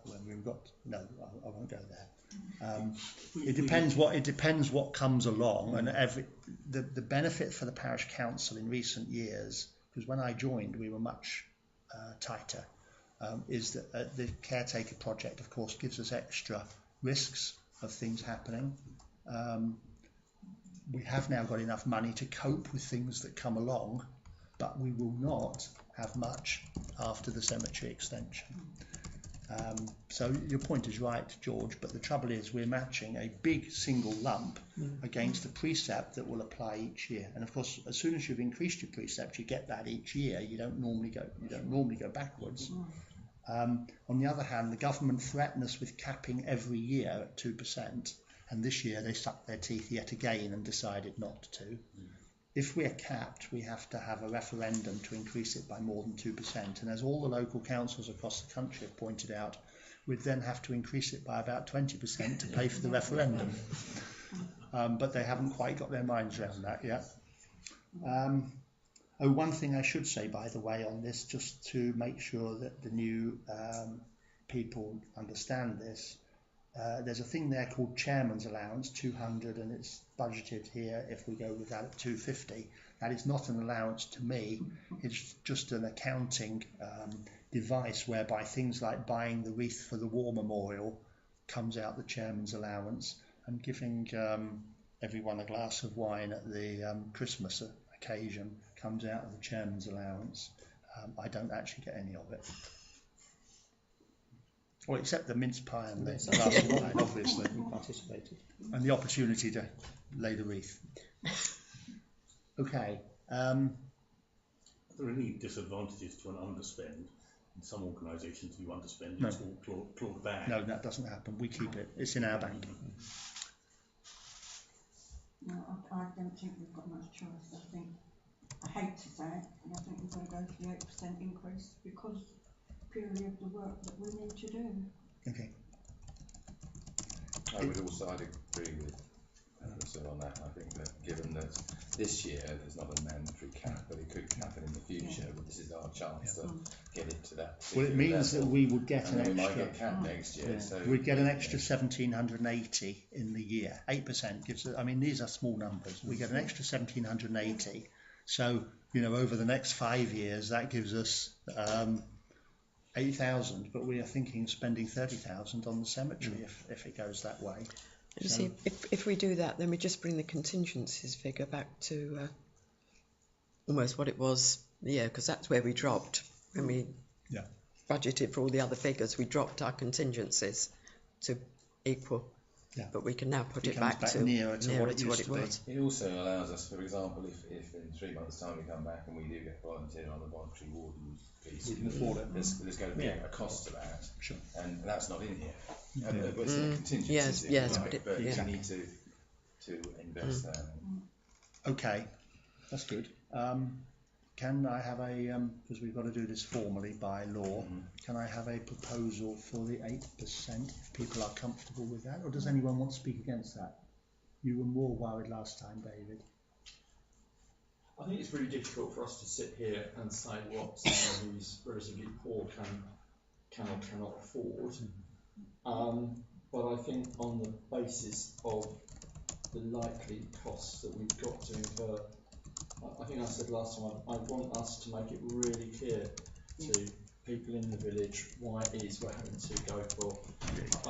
when we've got I won't go there. It depends what comes along, and the benefit for the parish council in recent years, because when I joined we were much tighter, is that the caretaker project, of course, gives us extra risks of things happening. We have now got enough money to cope with things that come along, but we will not have much after the cemetery extension. So your point is right, George, but the trouble is we're matching a big single lump against a precept that will apply each year. And of course, as soon as you've increased your precept, you get that each year. You don't normally go backwards. On the other hand, the government threaten us with capping every year at 2%. and this year they sucked their teeth yet again and decided not to. If we're capped, we have to have a referendum to increase it by more than 2%, and as all the local councils across the country have pointed out, we'd then have to increase it by about 20% to pay for the referendum. But they haven't quite got their minds around that yet. One thing I should say, by the way, on this, just to make sure that the new people understand this, there's a thing there called chairman's allowance, 200, and it's budgeted here if we go with that at 250. That is not an allowance to me, it's just an accounting device whereby things like buying the wreath for the war memorial comes out the chairman's allowance, and giving everyone a glass of wine at the Christmas occasion comes out of the chairman's allowance. I don't actually get any of it. Well, except the mince pie and the glass of wine, obviously. Participated. And the opportunity to lay the wreath. Okay. Are there any disadvantages to an underspend? In some organisations, you underspend, No. it's all clawed back. No, that doesn't happen. We keep it. It's in our bank. No, I don't think we've got much choice. I hate to say it, and I think we've got to go for the 8% increase because purely of the work that we need to do. Okay. I would also, I'd agree with Russell on that. I think that given that this year there's not a mandatory cap, but it could happen in the future, but this is our chance to get it to that. Well, it means that we would get an extra. We might get capped next year. So we'd get an extra 1,780 in the year. 8% gives us, I mean, these are small numbers. We get an extra 1,780. So, over the next 5 years, that gives us 8,000, but we are thinking of spending 30,000 on the cemetery if it goes that way. You see, if we do that, then we just bring the contingencies figure back to almost what it was, because that's where we dropped when we budgeted for all the other figures. We dropped our contingencies to equal, but we can now put it back to nearer to what it was. It also allows us, for example, if in 3 months' time we come back and we do get volunteer on the voluntary warden piece, we can afford it. There's going to be a cost to that, sure. And that's not in here. But it's in the contingencies, yes, right? But you need to invest that. Okay, that's good. Can I have because we've got to do this formally by law, can I have a proposal for the 8% if people are comfortable with that? Or does anyone want to speak against that? You were more worried last time, David. I think it's really difficult for us to sit here and say what someone who's relatively poor can or cannot afford. But I think on the basis of the likely costs that we've got to incur, I think I said last time, I want us to make it really clear to people in the village why it is we're having to go for.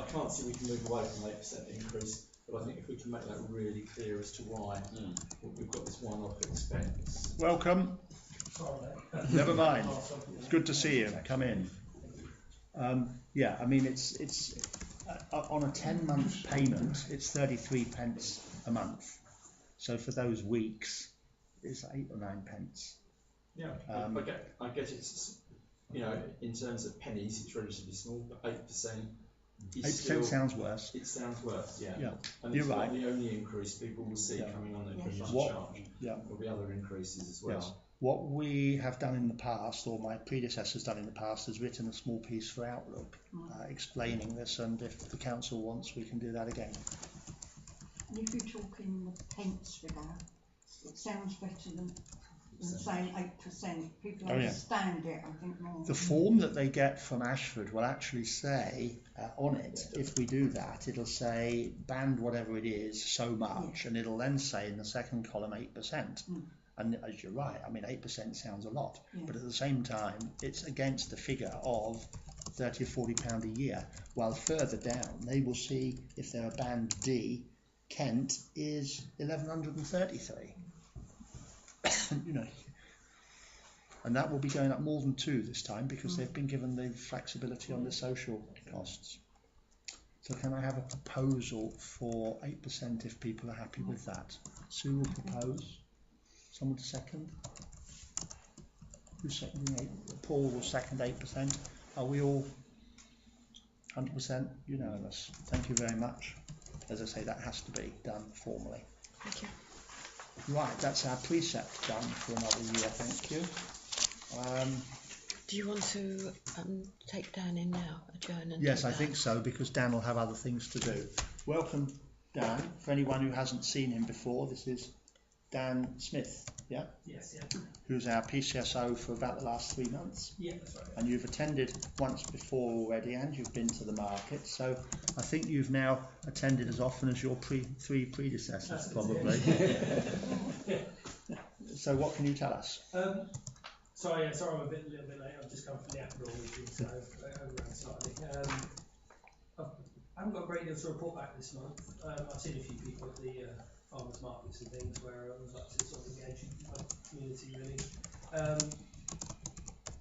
I can't see we can move away from 8% increase, but I think if we can make that really clear as to why we've got this one-off expense. Welcome. Never mind. It's good to see you. Come in. I mean it's on a 10-month payment. It's 33 pence a month. So for those weeks, it's 8 or 9 pence. Yeah, I get it's in terms of pennies, it's relatively small, but 8%. 8% sounds worse. It sounds worse, yeah. And You're it's right. not the only increase people will see coming on their Christmas charge. There'll be other increases as well. Yes. What we have done in the past, or my predecessor's done in the past, is written a small piece for Outlook explaining this, and if the council wants, we can do that again. And if you're talking the pence figure, it sounds better than saying 8%. People understand it, I think, more. The form that they get from Ashford will actually say on it, if we do that, it'll say band whatever it is, so much, and it'll then say in the second column 8%. And as you're right, I mean 8% sounds a lot, but at the same time it's against the figure of £30 or £40 a year, while further down they will see if they're a band D, Kent is 1133. And that will be going up more than 2 this time because they've been given the flexibility on the social costs. So can I have a proposal for 8% if people are happy with that? Sue will propose. Someone to second? Who's seconding 8? Paul will second 8%. Are we all 100% unanimous? Thank you very much. as I say, that has to be done formally. Thank you. Right, that's our precept done for another year, thank you. Do you want to take Dan in now, adjourn and Yes, take I think so, because Dan will have other things to do. Welcome, Dan. For anyone who hasn't seen him before, this is Dan Smith, yeah? Yes, yeah. Who's our PCSO for about the last 3 months. Yeah, that's right. And you've attended once before already, and you've been to the market, so I think you've now attended as often as your three predecessors, That's probably. So what can you tell us? Sorry, I'm a little bit late. I've just come from the Apple meeting, so I overran slightly. I haven't got a great deal to report back this month. I've seen a few people at the farmers markets and things where I was like to sort of engage with my community really.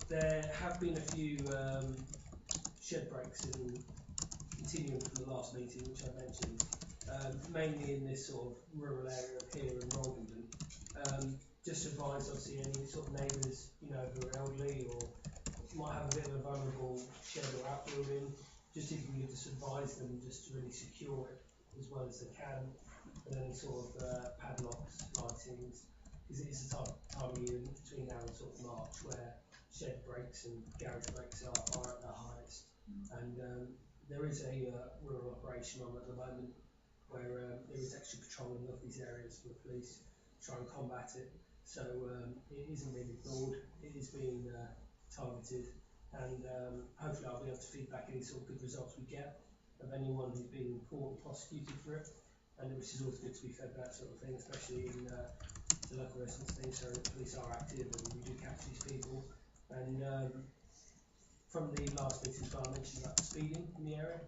There have been a few shed breaks in continuing from the last meeting, which I mentioned, mainly in this sort of rural area of here in Rolvenden. Just advise, obviously, any sort of neighbours, you know, who are elderly or might have a bit of a vulnerable shed or outbuilding, just if you can just advise them just to really secure it as well as they can, with any sort of padlocks, lightings, because it is a time of year between now and sort of March where shed breaks and garage breaks are at their highest. And there is a rural operation on at the moment where there is extra patrolling of these areas for the police to try and combat it. So it isn't being ignored, it is being targeted, and hopefully I'll be able to feed back any sort of good results we get of anyone who's been caught or prosecuted for it, and which is always good to be fed that sort of thing, especially in the local residents thing, so the police are active and we do catch these people. And from the last meeting as well, I mentioned about the speeding in the area.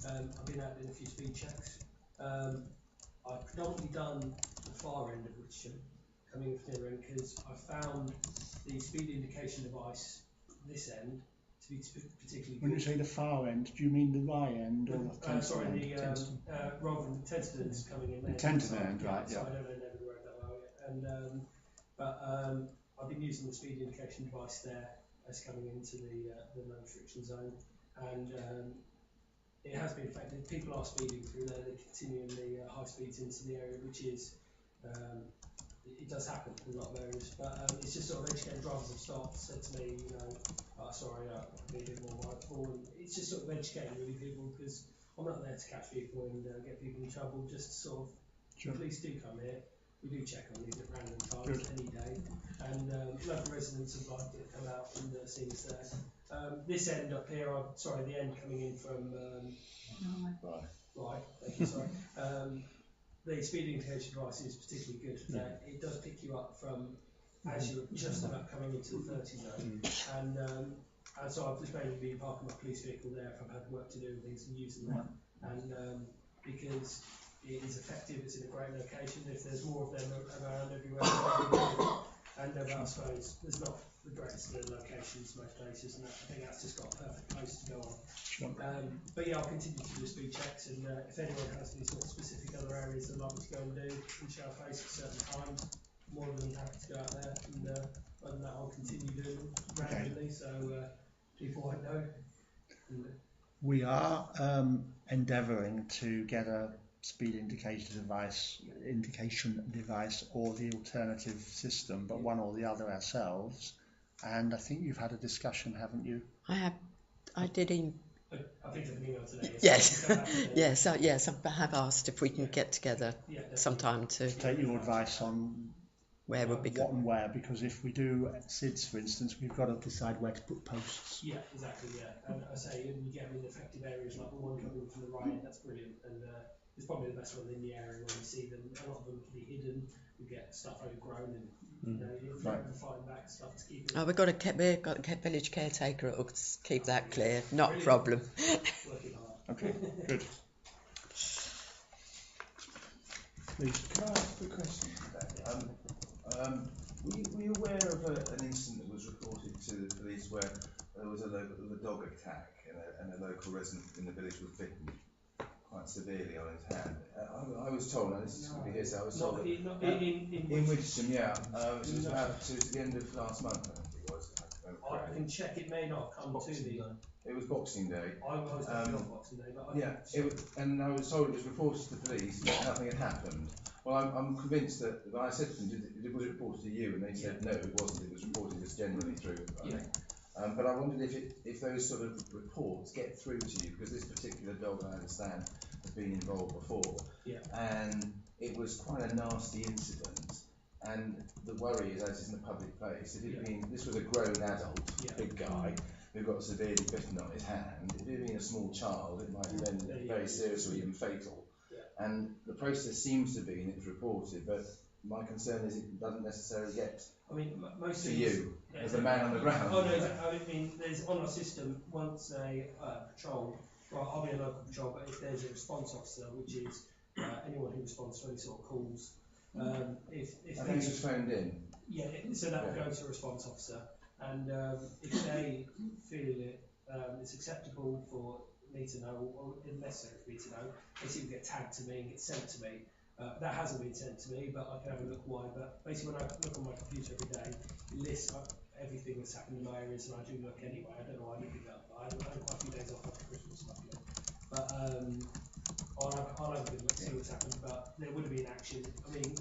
I've been out doing a few speed checks. I've predominantly done the far end of Wittersham, coming from near end, because I found the speed indication device this end to be particularly good. When you say the far end, do you mean the Rye end or the Tenton sorry, end? rather than Tenton's coming in there. The Tenton end, right, So yeah. I don't know never the road that well yet. But I've been using the speed indication device there as coming into the no restriction zone, and it has been effective. People are speeding through there, they're continuing the high speeds into the area, which is it does happen in a lot of areas, but it's just sort of educating drivers have stopped, said to me, you know, sorry, I could be a bit more mindful, and it's just sort of educating really people, because I'm not there to catch people and get people in trouble, just sort of, the police do come here, we do check on these at random times, any day, and local residents have liked it, come out and seen us there. This end up here, the end coming in from, right, thank you, sorry. The speed indication device is particularly good. It does pick you up from as you're just about coming into the 30 zone, and so I've just mainly been parking my police vehicle there if I've had work to do and things, and using that. And because it is effective, it's in a great location. If there's more of them around everywhere, and I suppose there's not the greatest of the locations most places, and I think that's just got a perfect place to go on. But yeah, I'll continue to do speed checks, and if anyone has any sort of specific other areas they'd like me to go and do in show face at certain times, more than happy to go out there, and other than that I'll continue doing them randomly, so people won't know. We are endeavouring to get a speed indication device or the alternative system, but one or the other ourselves, and I think you've had a discussion, haven't you? I did I think an email today. Yes, yes, I have asked if we can get together sometime to take your advice on where would be what and where, because if we do SIDS, for instance, we've got to decide where to put posts. Yeah, exactly, yeah. And I say, you get them in effective areas like the one coming from the right, that's brilliant, and it's probably the best one in the area where we see them. A lot of them can be hidden, we get stuff overgrown, and you know, if you're ever fighting back stuff to keep it. We've got a village caretaker who'll keep that clear, not a problem. Working hard. Okay, good. Please. Can I ask a question? Were you aware of an incident that was reported to the police where there was a dog attack and a local resident in the village was bitten quite severely on his hand? I was told, and this is going to be hearsay, I was told that in Wittersham, it was about to the end of last month, I think it was. I can check. It may not have come to me. It was Boxing Day. I was on Boxing Day, but and I was told it was reported to the police, but nothing had happened. Well, I'm convinced that I said to them, was it reported to you? And they said no, it wasn't. It was reported just generally through. But I wondered if those sort of reports get through to you, because this particular dog, I understand, has been involved before, and it was quite a nasty incident. And the worry is, as is in the public place, if it had been, this was a grown adult, big guy, who got severely bitten on his hand. If it had been a small child, it might have been very serious or even fatal. And the process seems to be, and it's reported, but my concern is it doesn't necessarily get most to you as a man on the ground. Oh no, I mean, there's on our system, once a patrol, well, I'll be a local patrol, but if there's a response officer, which is anyone who responds to any sort of calls, if I think it was phoned in. Yeah, so that will go to a response officer, and if they feel it's acceptable for me to know, or necessary for me to know, basically it will get tagged to me and get sent to me. That hasn't been sent to me, but I can have a look why. But basically, when I look on my computer every day, it lists everything that's happened in my areas, and I do look anyway. I don't know why I look it up. I had quite a few days off after Christmas stuff, but I'll have a good look, see what's happened. But there would have been action. I mean,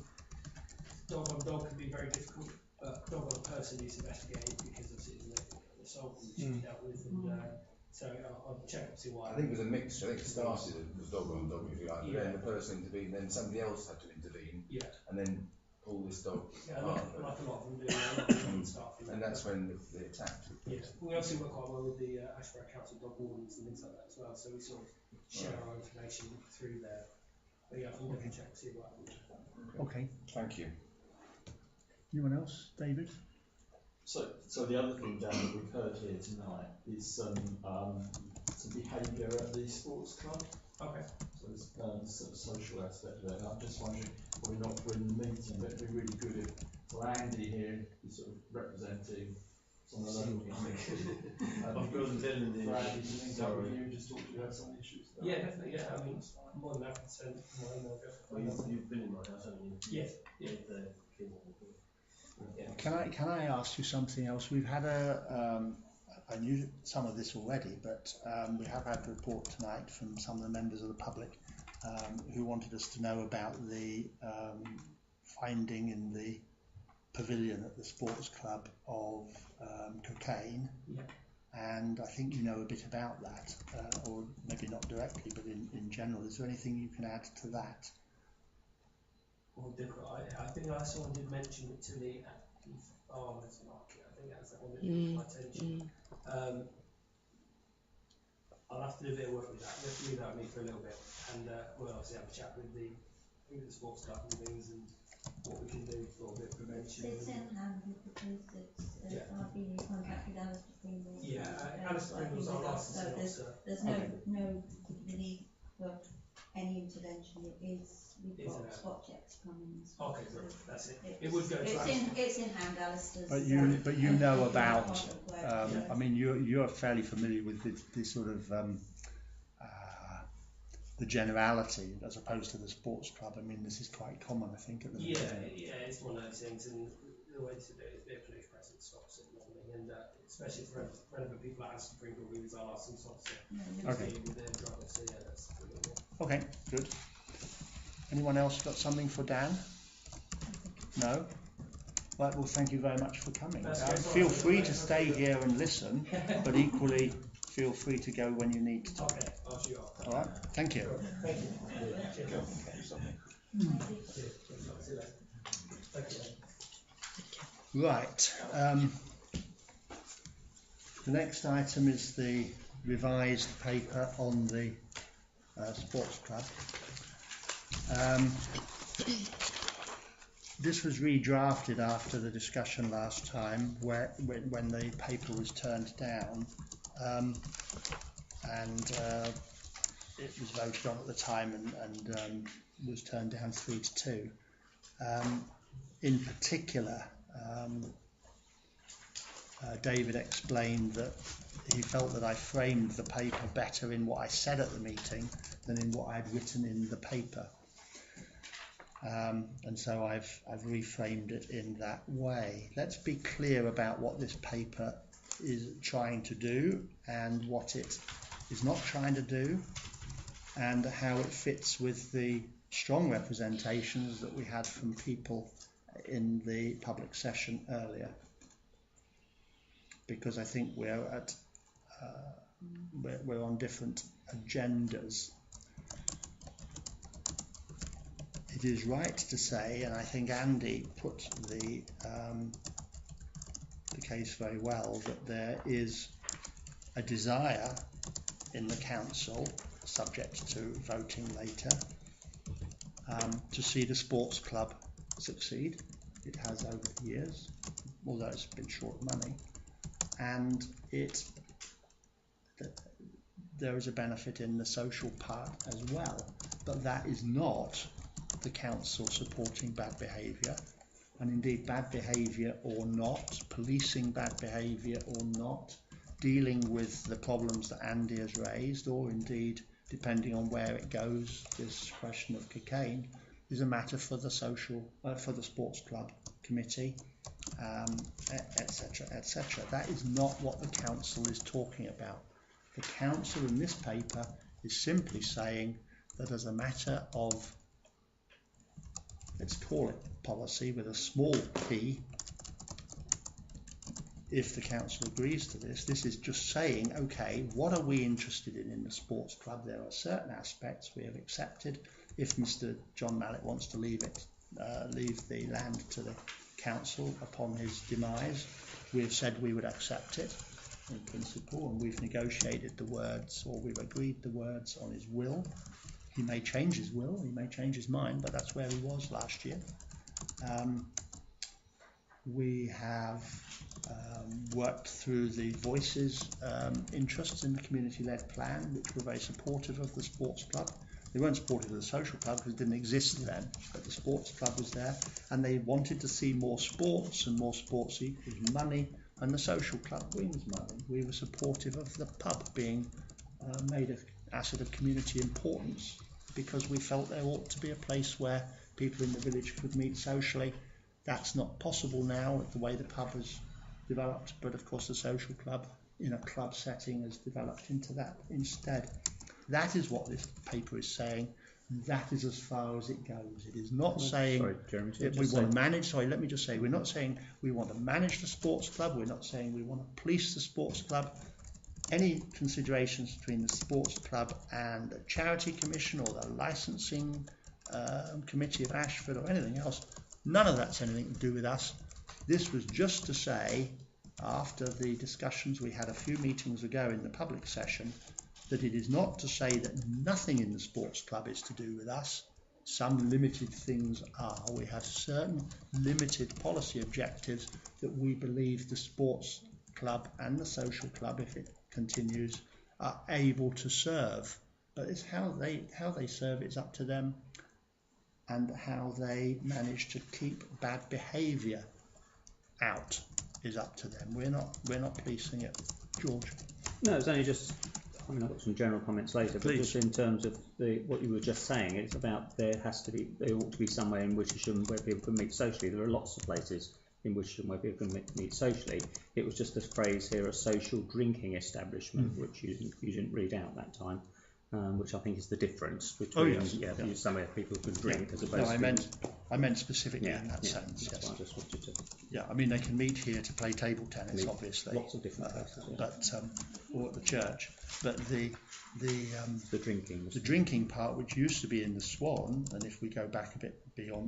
dog on dog can be very difficult, but dog on person is investigated because of the assault which we dealt with, and so I'll check and see why. I think it was a mixture. I think it started as dog on dog, if you like, but then the person intervened, then somebody else had to intervene, and then pull this dog apart. Like a lot of them do, a lot of them start from and that's when the attack took place. We also work quite well with the Ashborough Council dog wardens and things like that as well, so we sort of share our information through there. But yeah, I can definitely check and see what happens. Okay. Thank you. Anyone else? David? So the other thing, Dan, that we've heard here tonight is some behaviour at the sports club. Okay. So there's sort of social aspect of it. And I'm just wondering, probably not for in the meeting, but it'd be really good if Andy here is sort of representing some of the local I've got them telling the you just talk to you about some issues. Yeah, definitely. Yeah, I mean, more than happy to send my email address. You've been in my house, haven't you? Yes. Yeah. Can I ask you something else? We've had I knew some of this already, but we have had a report tonight from some of the members of the public who wanted us to know about the finding in the pavilion at the sports club of cocaine. And I think you know a bit about that, or maybe not directly, but in general. Is there anything you can add to that? Well, I think someone did mention it to me at the farmers market. I think that's the one that drew my attention. I'll have to do a bit of work with that. You have to leave that with me for a little bit, and we'll obviously have a chat with the sports club and things, and what we can do for a bit of prevention. It's in hand with the police. I've been in contact with Alistair Pringle. Alistair Pringle's our licensing officer. There's no need for any intervention. We've got spot checks coming. Okay, good. That's it. It would go to it's in hand, Alistair's. But you know about. I mean, you're fairly familiar with the sort of the generality as opposed to the sports club. I mean, this is quite common, I think. At the moment. It's one of those things, and the way to do it is a bit of police presence stops it normally, and especially for relevant people like Alistair Pringle, who is our licensing officer. Okay. With their drivers, so yeah, that's brilliant. Okay, good. Anyone else got something for Dan? No? Right, well, thank you very much for coming. Feel free to stay here and listen, but equally feel free to go when you need to. Okay, I'll shoot off. All right, thank you. Thank you. Right, the next item is the revised paper on the sports club. This was redrafted after the discussion last time, when the paper was turned down, and it was voted on at the time and was turned down 3-2. In particular, David explained that he felt that I framed the paper better in what I said at the meeting than in what I had written in the paper. And so I've reframed it in that way. Let's be clear about what this paper is trying to do and what it is not trying to do, and how it fits with the strong representations that we had from people in the public session earlier. Because I think we're at we're on different agendas. It is right to say, and I think Andy put the case very well, that there is a desire in the council, subject to voting later, to see the sports club succeed. It has over the years, although it's been short of money, and there is a benefit in the social part as well, but that is not the council supporting bad behaviour, and indeed bad behaviour or not, policing bad behaviour or not, dealing with the problems that Andy has raised, or indeed depending on where it goes, this question of cocaine is a matter for the for the sports club committee, etc., etc. That is not what the council is talking about. The council in this paper is simply saying that as a matter of, let's call it policy with a small p, if the council agrees to this, this is just saying, okay, what are we interested in the sports club? There are certain aspects we have accepted. If Mr. John Mallet wants to leave the land to the council upon his demise, we have said we would accept it in principle, and we've negotiated the words, or we've agreed the words on his will. He may change his will, he may change his mind, but that's where he was last year. We have worked through the Voices interests in the community-led plan, which were very supportive of the sports club. They weren't supportive of the social club because it didn't exist then, but the sports club was there, and they wanted to see more sports, and more sports equals money, and the social club brings money. We were supportive of the pub being made an asset of community importance, because we felt there ought to be a place where people in the village could meet socially. That's not possible now with the way the pub has developed, but of course the social club in a club setting has developed into that instead. That is what this paper is saying. That is as far as it goes. It is not saying we want to manage. Sorry, let me just say, we're not saying we want to manage the sports club. We're not saying we want to police the sports club. Any considerations between the sports club and the charity commission or the licensing committee of Ashford or anything else, none of that's anything to do with us. This was just to say, after the discussions we had a few meetings ago in the public session, that it is not to say that nothing in the sports club is to do with us. Some limited things are. We have certain limited policy objectives that we believe the sports club and the social club, if it continues, are able to serve. But it's how they serve it's up to them, and how they manage to keep bad behaviour out is up to them. We're not policing it. George? No, it's only just, I mean, I've got some general comments later, but just in terms of what you were just saying, it's about there ought to be somewhere in Wittersham where people can meet socially. There are lots of places in Wittersham where people can meet socially. It was just a phrase here, a social drinking establishment, which you didn't read out that time. Which I think is the difference between somewhere people can drink as opposed to... I meant specifically in that sense. Yes. I just wanted to... Yeah, I mean they can meet here to play table tennis, obviously. Lots of different places, but or at the church. But the drinking part, which used to be in the Swan, and if we go back a bit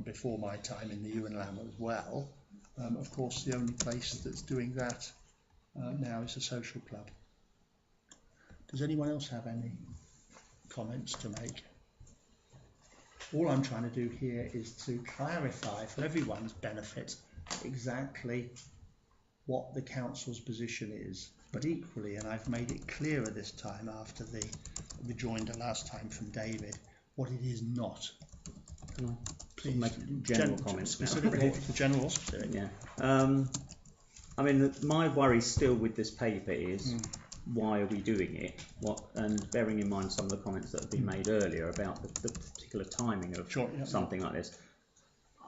before my time in the Ewan Lamb as well, of course the only place that's doing that now is a social club. Does anyone else have any comments to make? All I'm trying to do here is to clarify for everyone's benefit exactly what the council's position is, but equally, and I've made it clearer this time after the rejoinder last time from David, what it is not. Can I please make general comments specifically? General or specific? Yeah. I mean, my worry still with this paper is why are we doing it? And bearing in mind some of the comments that have been made earlier about the particular timing of something like this,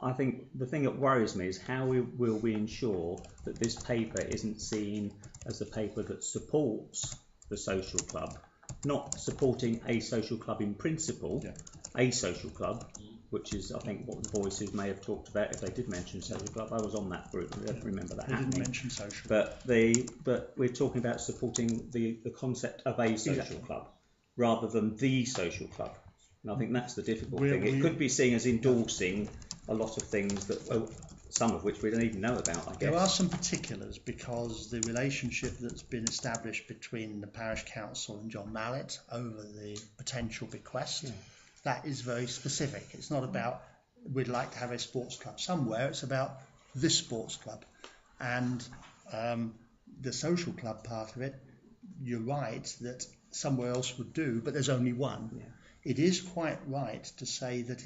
I think the thing that worries me is how will we ensure that this paper isn't seen as a paper that supports the social club, not supporting a social club in principle, a social club, which is, I think, what the Voices may have talked about if they did mention social club. I was on that group, I don't remember that happening. Didn't mention social. But we're talking about supporting the concept of a social club rather than the social club. And I think that's the difficult thing. It could be seen as endorsing a lot of things that, some of which we don't even know about, I guess. There are some particulars because the relationship that's been established between the parish council and John Mallet over the potential bequest, that is very specific. It's not about we'd like to have a sports club somewhere, it's about this sports club. And the social club part of it, you're right that somewhere else would do, but there's only one. Yeah. It is quite right to say that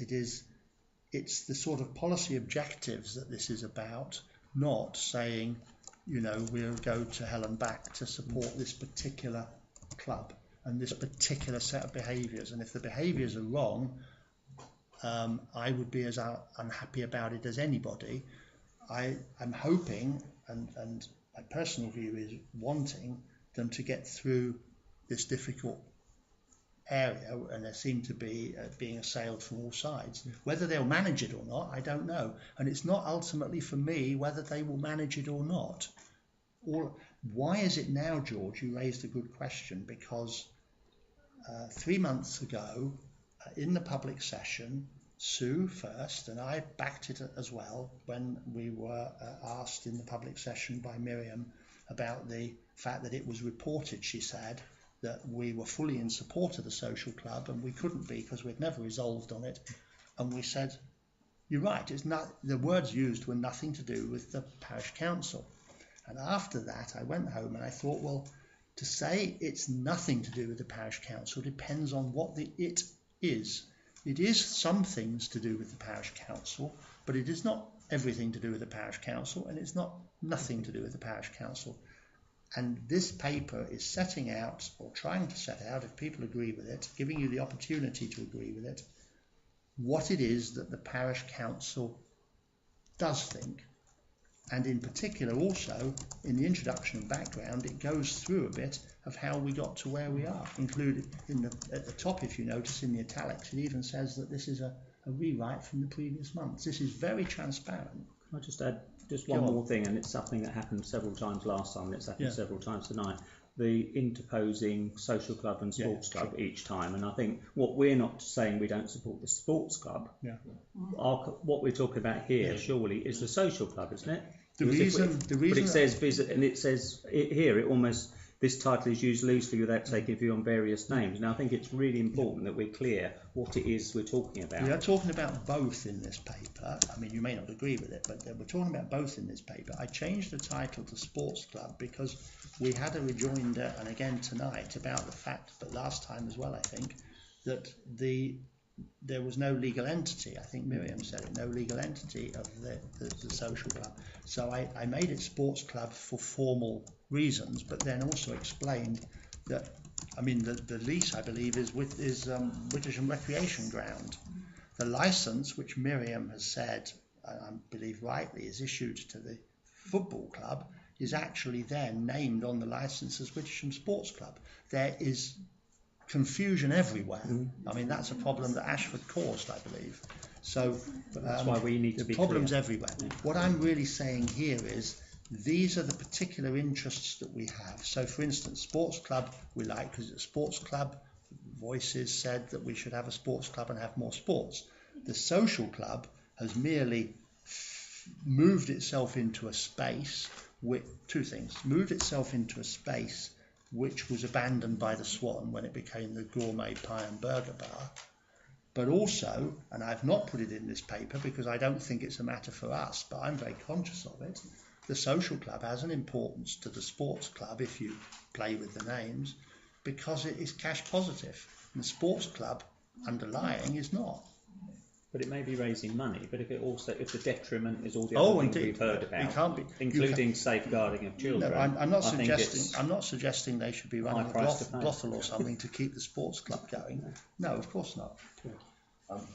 it's the sort of policy objectives that this is about, not saying, we'll go to hell and back to support this particular club and this particular set of behaviours. And if the behaviours are wrong, I would be as unhappy about it as anybody. I'm hoping, and my personal view is wanting them to get through this difficult area, and there seem to be being assailed from all sides. Whether they'll manage it or not, I don't know. And it's not ultimately for me whether they will manage it or not. Why is it now, George? You raised a good question, because 3 months ago, in the public session, Sue first, and I backed it as well when we were asked in the public session by Miriam about the fact that it was reported, she said, that we were fully in support of the social club, and we couldn't be because we'd never resolved on it. And we said, you're right, it's not, the words used were nothing to do with the parish council. And after that, I went home and I thought, well, to say it's nothing to do with the parish council depends on what the it is. It is some things to do with the parish council, but it is not everything to do with the parish council, and it's not nothing to do with the parish council. And this paper is setting out, or trying to set out, if people agree with it, giving you the opportunity to agree with it, what it is that the parish council does think. And in particular also, in the introduction and background, it goes through a bit of how we got to where we are. Included at the top, if you notice, in the italics, it even says that this is a rewrite from the previous months. This is very transparent. Can I just add just one more thing, and it's something that happened several times last time, and it's happened several times tonight. The interposing social club and sports club each time, and I think what we're not saying we don't support the sports club. What we're talking about here, surely, is the social club, isn't it? The reason. But it says visit, and it says here. It almost, this title is used loosely without taking view on various names. Now I think it's really important that we're clear what it is we're talking about. We are talking about both in this paper. I mean, you may not agree with it, but we're talking about both in this paper. I changed the title to Sports Club because we had a rejoinder, and again tonight, about the fact, but last time as well, I think, that there was no legal entity. I think Miriam said it, no legal entity of the social club. So I made it Sports Club for formal reasons, but then also explained that, I mean, the lease, I believe, is Wittersham Recreation Ground. The licence, which Miriam has said, I believe rightly, is issued to the football club, is actually then named on the licence as Wittersham Sports Club. There is confusion everywhere. I mean, that's a problem that Ashford caused, I believe. So that's why we need to be problems clear. Everywhere. What I'm really saying here is these are the particular interests that we have. So, for instance, sports club we like because it's a sports club. Voices said that we should have a sports club and have more sports. The social club has merely moved itself into a space with two things. Moved itself into a space which was abandoned by the Swan when it became the Gourmet Pie and Burger Bar. But also, and I've not put it in this paper because I don't think it's a matter for us, but I'm very conscious of it, the social club has an importance to the sports club, if you play with the names, because it is cash positive. And the sports club underlying is not. But it may be raising money, but if the detriment is all the other things we've heard about, including safeguarding of children. No, I'm not suggesting they should be running a brothel or something to keep the sports club going. No, of course not.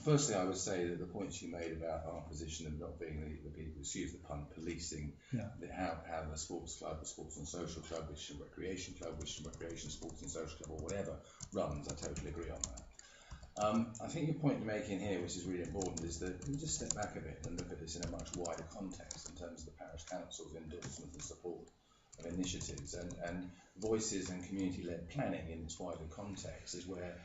Firstly, I would say that the points you made about our position of not being the people, excuse the pun, policing how the sports club, the sports and social club, Wittersham Recreation Club, Wittersham Recreation Sports and Social Club, or whatever runs, I totally agree on that. I think your point you're making here, which is really important, is that we just step back a bit and look at this in a much wider context in terms of the parish council's endorsement and support of initiatives, and voices and community-led planning in its wider context is where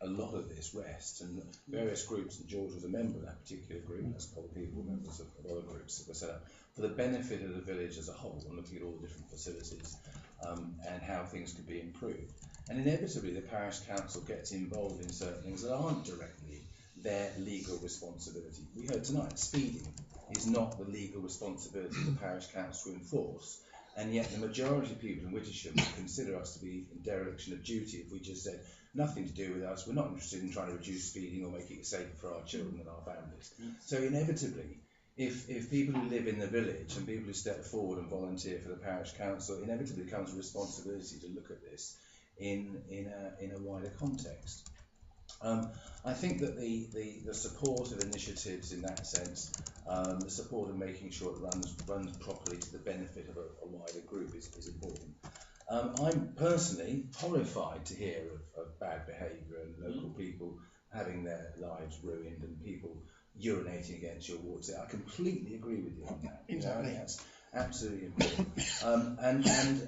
a lot of this rests, and various groups, and George was a member of that particular group, as other people, members of other groups that were set up for the benefit of the village as a whole, and looking at all the different facilities and how things could be improved. And inevitably the parish council gets involved in certain things that aren't directly their legal responsibility. We heard tonight, speeding is not the legal responsibility of the parish council to enforce, and yet the majority of people in Wittersham would consider us to be in dereliction of duty if we just said, nothing to do with us, we're not interested in trying to reduce speeding or make it safer for our children and our families. So inevitably, if people who live in the village and people who step forward and volunteer for the parish council, inevitably comes a responsibility to look at this in a wider context. I think that the support of initiatives in that sense, the support of making sure it runs properly to the benefit of a wider group is important. I'm personally horrified to hear of bad behaviour and local people having their lives ruined and people urinating against your wards. I completely agree with you on that. Exactly. You know, that's absolutely important.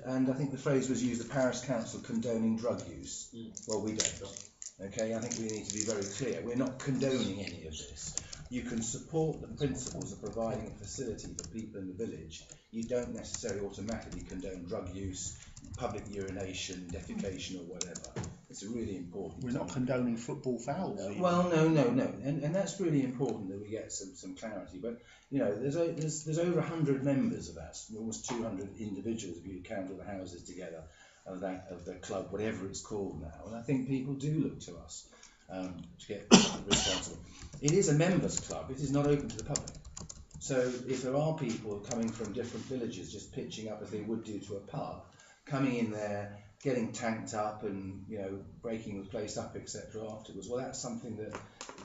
And I think the phrase was used, the parish council condoning drug use. Well, we don't. Okay, I think we need to be very clear. We're not condoning any of this. You can support the principles of providing a facility for people in the village. You don't necessarily automatically condone drug use, public urination, defecation or whatever. It's really important. We're not condoning football fouls. Well, no. And that's really important that we get some clarity. But, you know, there's over 100 members of that, almost 200 individuals if you count all the houses together of the club, whatever it's called now. And I think people do look to us to get responsible. It is a members club. It is not open to the public. So if there are people coming from different villages just pitching up as they would do to a pub, coming in there, getting tanked up and, you know, breaking the place up, etc. afterwards, well, that's something that,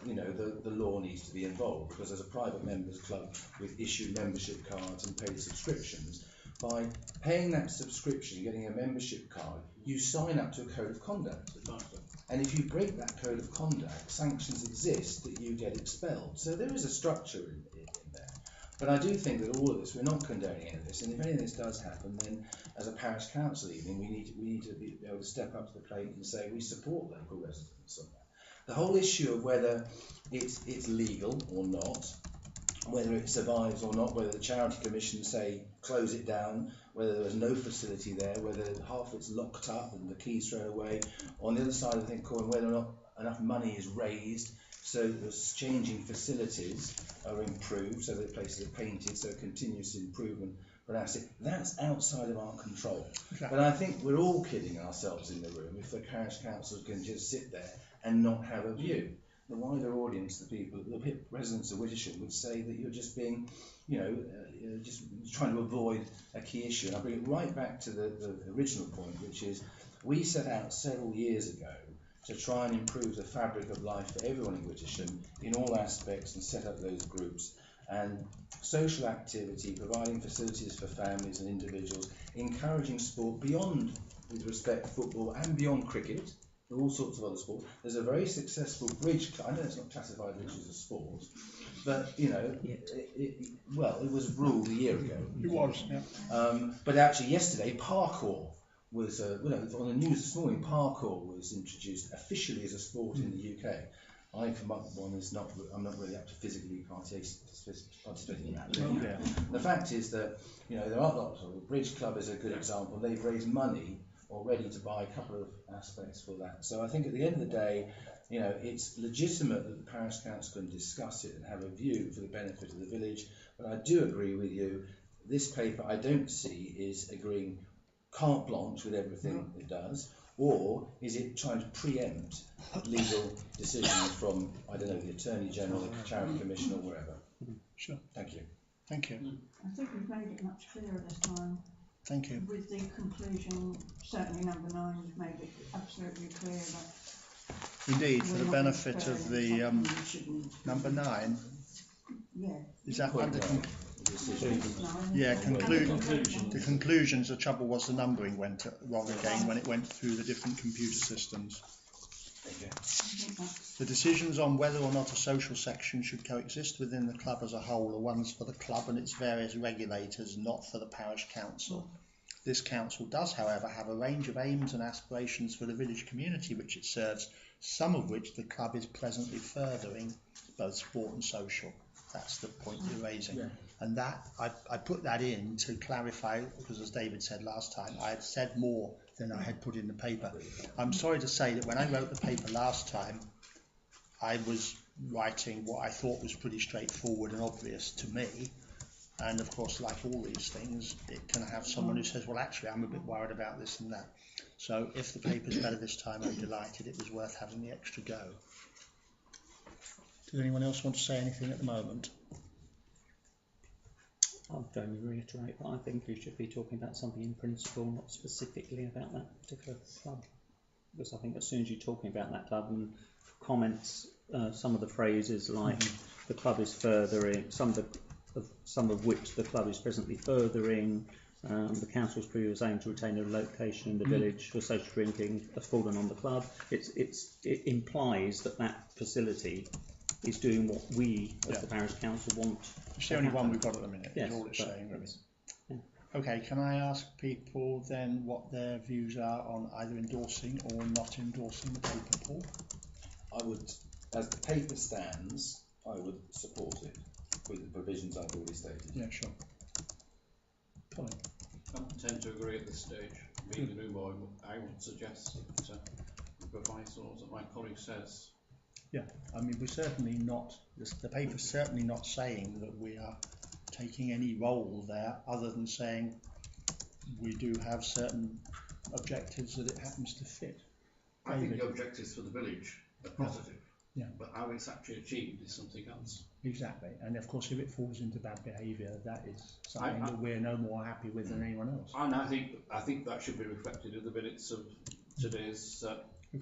you know, the law needs to be involved, because as a private members club with issued membership cards and paid subscriptions, by paying that subscription, getting a membership card, you sign up to a code of conduct. And if you break that code of conduct, sanctions exist that you get expelled. So there is a structure in there. But I do think that all of this, we're not condoning any of this, and if any of this does happen, then as a parish council evening, we need to be able to step up to the plate and say we support local residents on that. The whole issue of whether it's legal or not, whether it survives or not, whether the charity commission say close it down, whether there was no facility there, whether half it's locked up and the keys thrown away. On the other side of the coin, whether or not enough money is raised so that the changing facilities are improved, so that places are painted, so continuous improvement. But that's outside of our control. Exactly. But I think we're all kidding ourselves in the room if the parish council can just sit there and not have a view. The wider audience, the people, the residents of Wittersham would say that you're just being, you know, just trying to avoid a key issue. And I bring it right back to the original point, which is we set out several years ago to try and improve the fabric of life for everyone in Wittersham in all aspects and set up those groups. And social activity, providing facilities for families and individuals, encouraging sport beyond, with respect to football and beyond cricket, all sorts of other sports. There's a very successful bridge club. I know it's not classified as a sport, but you know, it was ruled a year ago. It was, yeah. But actually, yesterday, parkour was, on the news this morning. Parkour was introduced officially as a sport in the UK. I come up with one. I'm not really up to physically participating in that. Really. Yeah. The fact is that there are lots of. The bridge club is a good example. They've raised money already to buy a couple of aspects for that. So I think at the end of the day, it's legitimate that the parish council can discuss it and have a view for the benefit of the village. But I do agree with you. This paper I don't see is agreeing carte blanche with everything it does, or is it trying to preempt legal decisions from, I don't know, the Attorney General, the Charity Commission, or wherever? Sure. Thank you. Thank you. I think we've made it much clearer this time. Thank you. With the conclusion, certainly number 9, we've made it absolutely clear that Indeed, for the benefit of the number 9. Yeah. Is that under Yeah, conclusions. The conclusions, the trouble was the numbering went wrong again when it went through the different computer systems. The decisions on whether or not a social section should coexist within the club as a whole are ones for the club and its various regulators, not for the parish council. This council does, however, have a range of aims and aspirations for the village community which it serves, some of which the club is presently furthering, both sport and social. That's the point you're raising. Yeah. And that, I put that in to clarify, because as David said last time, I had said more than I had put in the paper. I'm sorry to say that when I wrote the paper last time, I was writing what I thought was pretty straightforward and obvious to me. And of course, like all these things, it can have someone who says, well, actually, I'm a bit worried about this and that. So if the paper's better this time, I'm delighted. It was worth having the extra go. Does anyone else want to say anything at the moment? I'll only reiterate that I think we should be talking about something in principle, not specifically about that particular club. Because I think as soon as you're talking about that club and comments, some of the phrases like the club is furthering, some of which the club is presently furthering, the council's previous aim to retain a location in the village for social drinking has fallen on the club. It implies that facility is doing what we as the parish council want. It's the only one we've got at the minute. Yes, is all it's saying, really. Okay, can I ask people then what their views are on either endorsing or not endorsing the paper, Paul? I would, as the paper stands, I would support it with the provisions I've already stated. Yeah, sure. Colin? I tend to agree at this stage. Being the new boy, I would suggest that the provisos that my colleague says. Yeah, I mean, we're certainly not, the paper's certainly not saying that we are taking any role there other than saying we do have certain objectives that it happens to fit. I think the objectives for the village are positive, but how it's actually achieved is something else. Exactly, and of course if it falls into bad behaviour, that is something that we're no more happy with than anyone else. And I think that should be reflected in the minutes of today's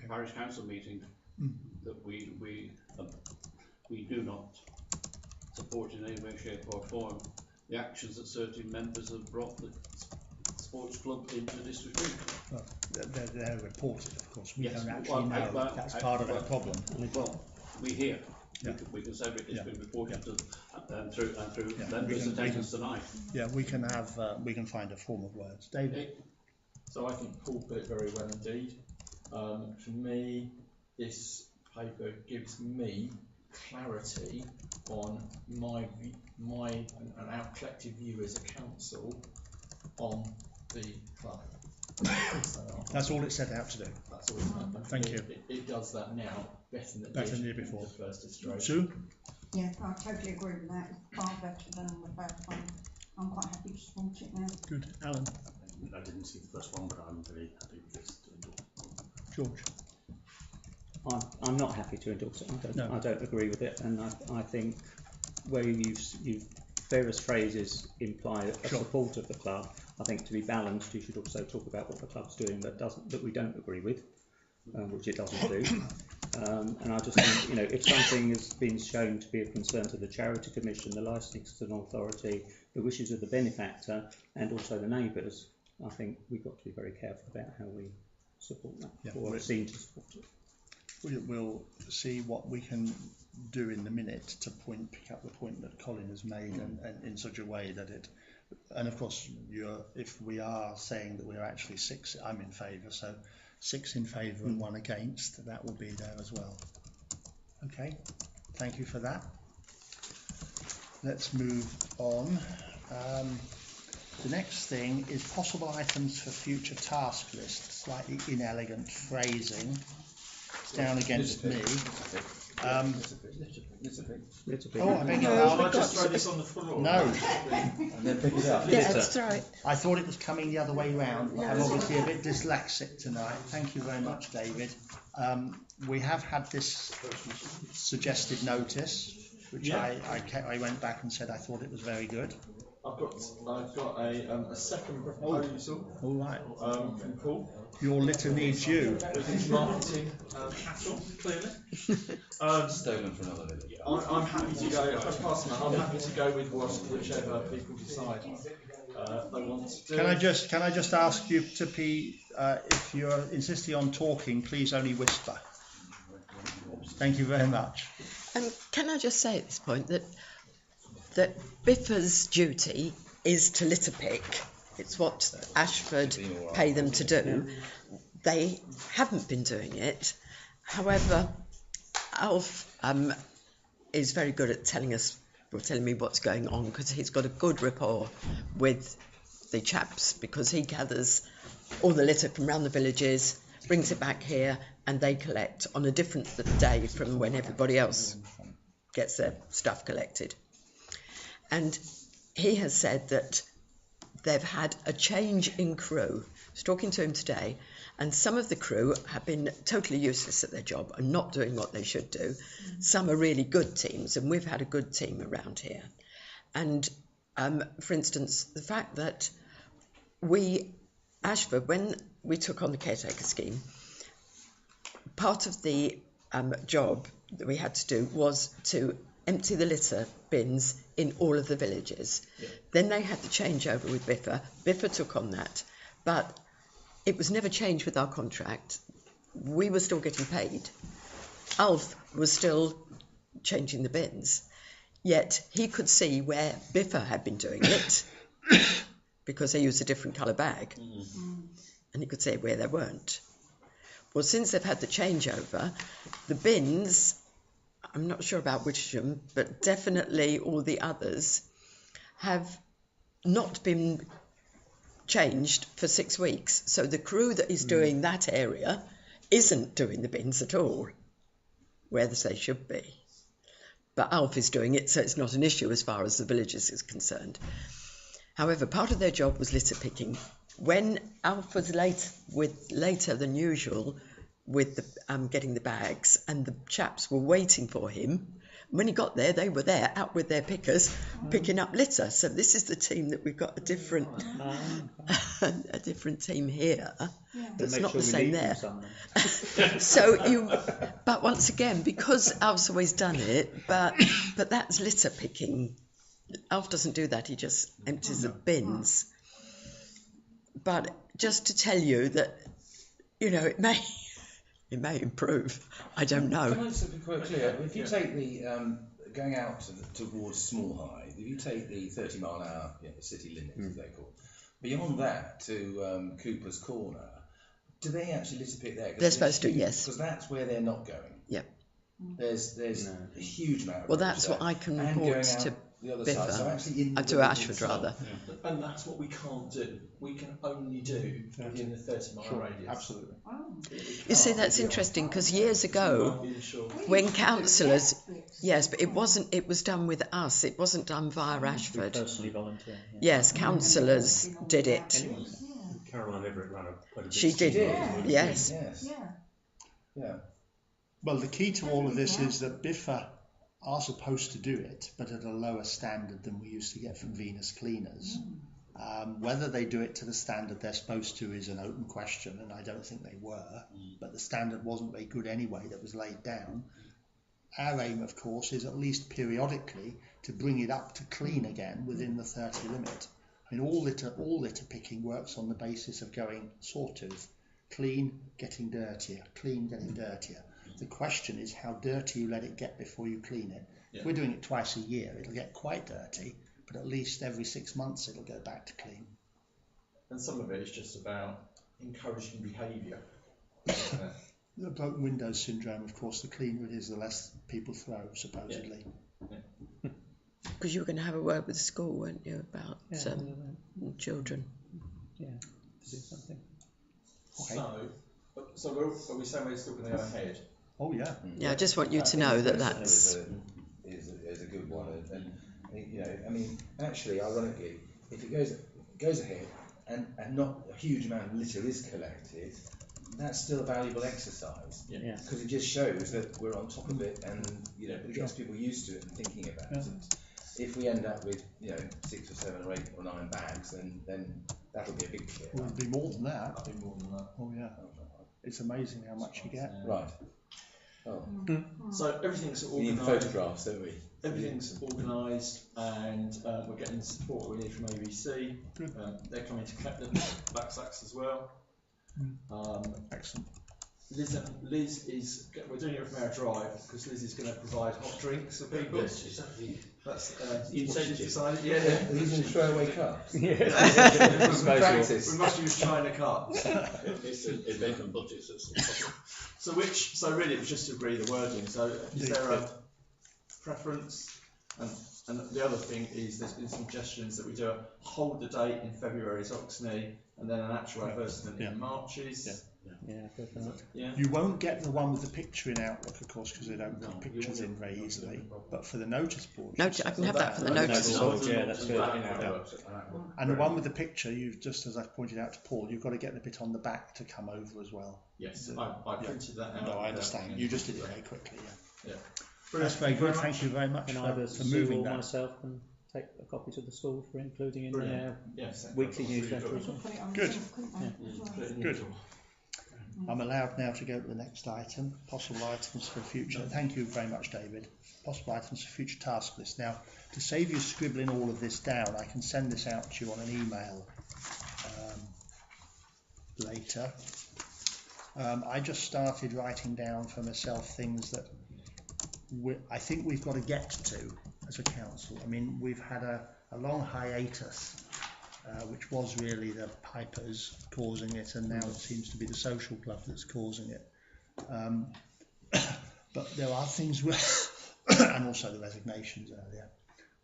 parish council meeting, that we do not support in any way, shape or form the actions that certain members have brought the sports club into disrepute. Well, they're reported, of course. We don't actually know. That's part of our problem. Well, we hear. We can say it's been reported to, through members' attendance tonight. Yeah, we can find a form of words. David? So I think Paul put it very well indeed. For me, this paper gives me clarity on and our collective view as a council on the club. That's all it set out to do. That's all it's done. Thank you. It does that now better than the year before. The first iteration. Sue? Yeah, I totally agree with that. It's far better than the first one. I'm quite happy to support it now. Good. Alan? I didn't see the first one, but I'm very happy with this. George? I'm not happy to endorse it. I don't agree with it, and I think where you've various phrases imply a support of the club. I think to be balanced, you should also talk about what the club's doing that we don't agree with, which it doesn't do. And I just think, if something has been shown to be of concern to the Charity Commission, the licensing authority, the wishes of the benefactor, and also the neighbours, I think we've got to be very careful about how we support that, or seem to support it. We'll see what we can do in the minute to pick up the point that Colin has made, and in such a way that it. And of course, if we are saying that we're actually 6, I'm in favour. So 6 in favour and 1 against. That will be there as well. Okay, thank you for that. Let's move on. The next thing is possible items for future task lists. Slightly inelegant phrasing. It's down against me. Oh, I beg your pardon. Just throw this on the floor. No. And then pick it up. Yeah, that's right. I thought it was coming the other way round. I'm obviously a bit dyslexic tonight. Thank you very much, David. We have had this suggested notice, which I went back and said I thought it was very good. I've got a second proposal. All right. From Paul. Your litter needs you. It's marketing hassle, clearly. Stolen from another village. I'm happy to go, if I pass them out, I'm happy to go with whichever people decide they want to do. Can I just ask you to be, if you're insisting on talking, please only whisper. Thank you very much. And can I just say at this point that Biffa's duty is to litter pick. It's what Ashford pay them to do. They haven't been doing it. However, Alf is very good at telling me what's going on, because he's got a good rapport with the chaps, because he gathers all the litter from around the villages, brings it back here, and they collect on a different day from when everybody else gets their stuff collected. And he has said that they've had a change in crew. I was talking to him today, and some of the crew have been totally useless at their job and not doing what they should do. Some are really good teams, and we've had a good team around here. And for instance, the fact that Ashford, when we took on the caretaker scheme, part of the job that we had to do was to empty the litter bins in all of the villages. Yeah. Then they had the changeover with Biffa. Biffa took on that, but it was never changed with our contract. We were still getting paid. Alf was still changing the bins, yet he could see where Biffa had been doing it because they used a different colour bag, and he could see where they weren't. Well, since they've had the changeover, the bins, I'm not sure about Wittersham, but definitely all the others have not been changed for 6 weeks. So the crew that is doing that area isn't doing the bins at all, whereas they should be. But Alf is doing it, so it's not an issue as far as the villages is concerned. However, part of their job was litter picking. When Alf was later than usual with getting the bags, and the chaps were waiting for him, when he got there, they were there, out with their pickers, picking up litter. So this is the team that we've got a different team here. That's not the same there. But once again, because Alf's always done it, but that's litter picking. Alf doesn't do that, he just empties the bins. But just to tell you that, it may improve. I don't know. Can I just be quite clear? If you take the going out towards Small Hythe, if you take the 30-mile-an-hour city limit, as they call it, beyond that to Cooper's Corner, do they actually litter pick there? They're supposed to, yes. Because that's where they're not going. Yeah. There's a huge amount of well, that's what I can report to the other side. So actually to Ashford rather. Yeah. And that's what we can't do. We can only do within the 30-mile radius. Absolutely. You see, that's interesting, because years ago, when councillors, yes, but it was done with us. It wasn't done via Ashford. Personally volunteer. Yes, councillors did it. Caroline Everett ran quite a big She did it. Yes. Yeah. Well, the key to all of this is that Biffa are supposed to do it, but at a lower standard than we used to get from Venus Cleaners. Whether they do it to the standard they're supposed to is an open question, and I don't think they were, but the standard wasn't very good anyway that was laid down. Our aim, of course, is at least periodically to bring it up to clean again within the 30 limit. I mean, all litter picking works on the basis of going sawtooth, clean, getting dirtier, clean, getting dirtier. The question is how dirty you let it get before you clean it. Yeah. If we're doing it twice a year, it'll get quite dirty, but at least every 6 months it'll go back to clean. And some of it is just about encouraging behaviour. The broken windows syndrome, of course, the cleaner it is, the less people throw, supposedly. Because you were going to have a word with the school, weren't you, about children? Yeah, to do something. Okay. So are we saying we're still going to go ahead? Oh yeah. Yeah, I just want you to know that's is a good one, and I mean, actually, ironically, if it goes ahead and not a huge amount of litter is collected, that's still a valuable exercise. Yeah. Because it just shows that we're on top of it, and it gets people used to it and thinking about it. If we end up with 6 or 7 or 8 or 9 bags, then That'll be a big kit. Well, it'll be more than that. That'll be more than that. Oh yeah. It's amazing how much you get. Right. Oh. So everything's We need organised. photographs, don't we? Everything's organised, and we're getting the support we need from ABC. They're coming to collect the black sacks as well. Excellent. Liz is. We're doing it from our drive because Liz is going to provide hot drinks for people. That's What incentive. she's decided. Yeah. Are these in throwaway cups? Practice. We must use China cups. It's bacon butties. So really, it was just to agree the wording. So is there a preference? And the other thing is there's been suggestions that we do hold the date in February's Oxney and then an actual advertisement in Marches. Yeah. You won't get the one with the picture in Outlook, of course, because they don't put pictures in very easily. But for the notice board, I can have that for the notice board. Yeah, that's good. And the one with the picture, you've just as I pointed out to Paul, you've got to get the bit on the back to come over as well. Yes, I printed that out. No, I understand. You just did it very quickly. Yeah. Brilliant. That's very good. Thank you very much And for either Sue moving or that. myself can take a copy to the school for including in Brilliant. their Yes. weekly newsletter as well. Put it on Good. myself, couldn't I? Good. I'm allowed now to go to the next item, possible items for future. Thank you very much, David. Possible items for future task list. Now, to save you scribbling all of this down, I can send this out to you on an email later. I just started writing down for myself things that I think we've got to get to as a council. I mean, we've had a long hiatus, which was really the Pipers causing it, and now it seems to be the social club that's causing it. But there are things and also the resignations earlier,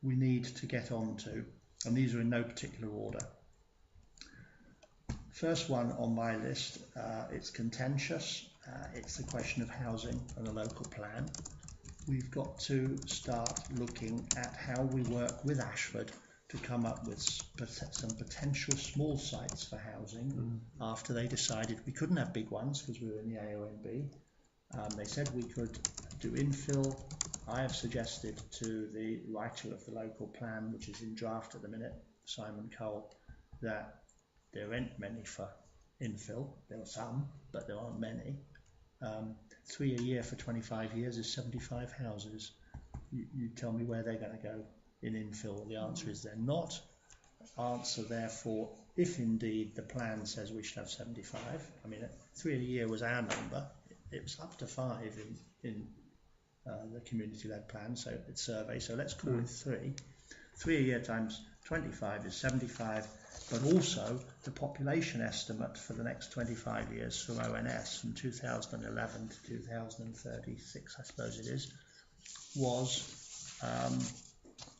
we need to get on to, and these are in no particular order. First one on my list, it's contentious. It's the question of housing and a local plan. We've got to start looking at how we work with Ashford to come up with some potential small sites for housing after they decided we couldn't have big ones because we were in the AONB. They said we could do infill. I have suggested to the writer of the local plan, which is in draft at the minute, Simon Cole, that there aren't many for infill. There are some, but there aren't many. 3 a year for 25 years is 75 houses. You tell me where they're going to go in infill. The answer is they're not. Answer therefore, if indeed the plan says we should have 75, I mean 3 a year was our number. It was up to 5 in the community-led plan, so it's survey. So let's call it 3. 3 a year times 25 is 75. But also the population estimate for the next 25 years from ONS from 2011 to 2036, I suppose it is, was,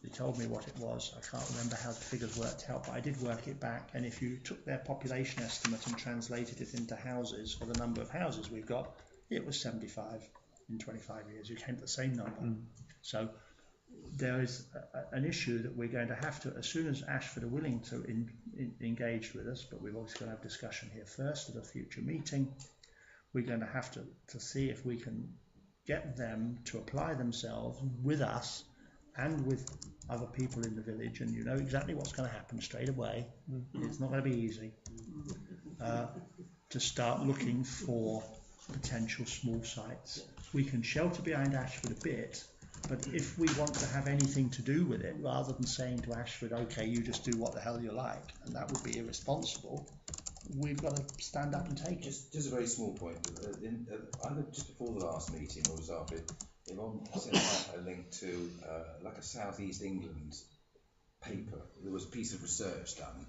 they told me what it was, I can't remember how the figures worked out, but I did work it back, and if you took their population estimate and translated it into houses, for the number of houses we've got, it was 75 in 25 years. You came to the same number. So there is an issue that we're going to have to, as soon as Ashford are willing to engage with us, but we've obviously got to have discussion here first at a future meeting, we're going to have to see if we can get them to apply themselves with us and with other people in the village, and you know exactly what's going to happen straight away. It's not going to be easy to start looking for potential small sites. We can shelter behind Ashford a bit, but if we want to have anything to do with it, rather than saying to Ashford, okay, you just do what the hell you like, and that would be irresponsible, we've got to stand up and take it. Just a very small point. Either just before the last meeting or just after it, Yvonne sent out a link to like a South East England paper. There was a piece of research done,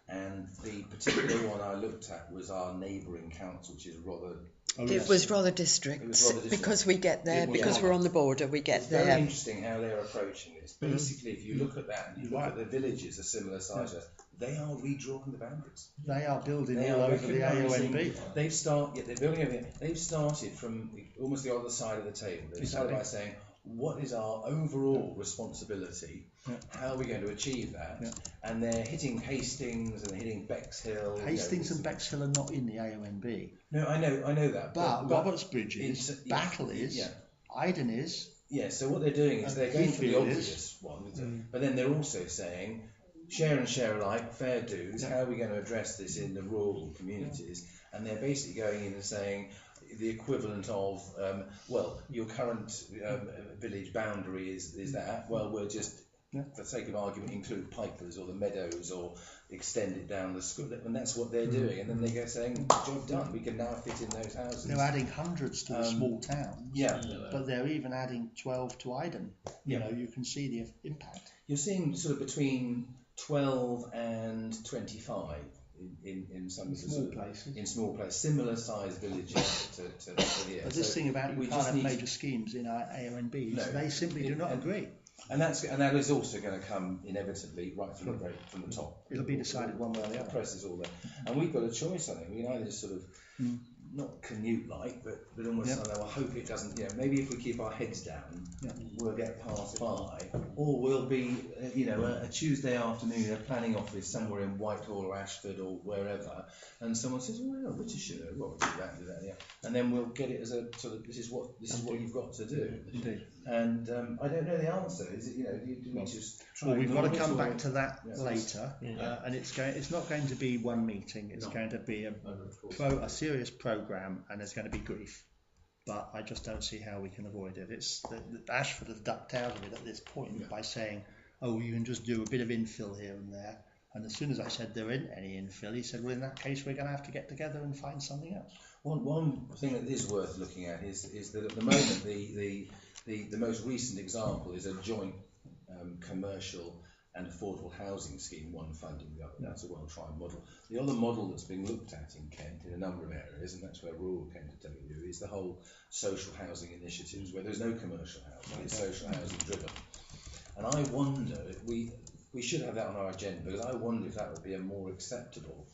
and the particular one I looked at was our neighbouring council, which is Rother. It was Rother Districts, because we get there, because we're on the border, we get there. It's very interesting how they're approaching this. Basically, if you look at that and you look at the villages, a similar size, they are redrawing the boundaries. They are building all over the AONB. They're building everything. They've started from almost the other side of the table. They've started by saying, what is our overall responsibility? How are we going to achieve that? And they're hitting Hastings and hitting Bexhill. Hastings and Bexhill are not in the AONB. No, I know that. But Robertsbridge is, Battle is, Iden is. Yeah, so what they're doing is they're going for the obvious one, but then they're also saying, share and share alike, fair dues. How are we going to address this in the rural communities? And they're basically going in and saying the equivalent of, well, your current village boundary is that. Well, we'll just, for the sake of argument, include Pipers or the Meadows or extend it down the school, and that's what they're doing. And then they go saying, job done, we can now fit in those houses. They're adding hundreds to the small towns, but they're even adding 12 to Iden. You know, you can see the impact. You're seeing sort of between 12 and 25 in some small places. In small places, similar sized villages to here. But this thing about you can't have major schemes in our AONBs, they simply do not agree. And that is also going to come inevitably right from the top. It'll be decided one way or the other. The press is all there, and we've got a choice. I think we can either just sort of not Canute-like, but almost I hope it doesn't. Maybe if we keep our heads down, we'll get passed by, or we'll be a Tuesday afternoon in a planning office somewhere in Whitehall or Ashford or wherever, and someone says, "Well, Wittersham, what would do that, and then we'll get it as a sort of this is what you've got to do." Indeed. And I don't know the answer. Is it do we just try? Well, we've got to come back to that later, and it's not going to be one meeting. It's going to be a serious programme, and there's going to be grief. But I just don't see how we can avoid it. It's Ashford has ducked out of it at this point by saying, "Oh, you can just do a bit of infill here and there." And as soon as I said there isn't any infill, he said, "Well, in that case, we're going to have to get together and find something else." One thing that is worth looking at is that at the moment the most recent example is a joint commercial and affordable housing scheme, one funding the other. That's a well-tried model. The other model that's being looked at in Kent in a number of areas, and that's where rural Kent will tell you, is the whole social housing initiatives where there's no commercial housing, it's social housing driven. And I wonder, we should have that on our agenda, because I wonder if that would be a more acceptable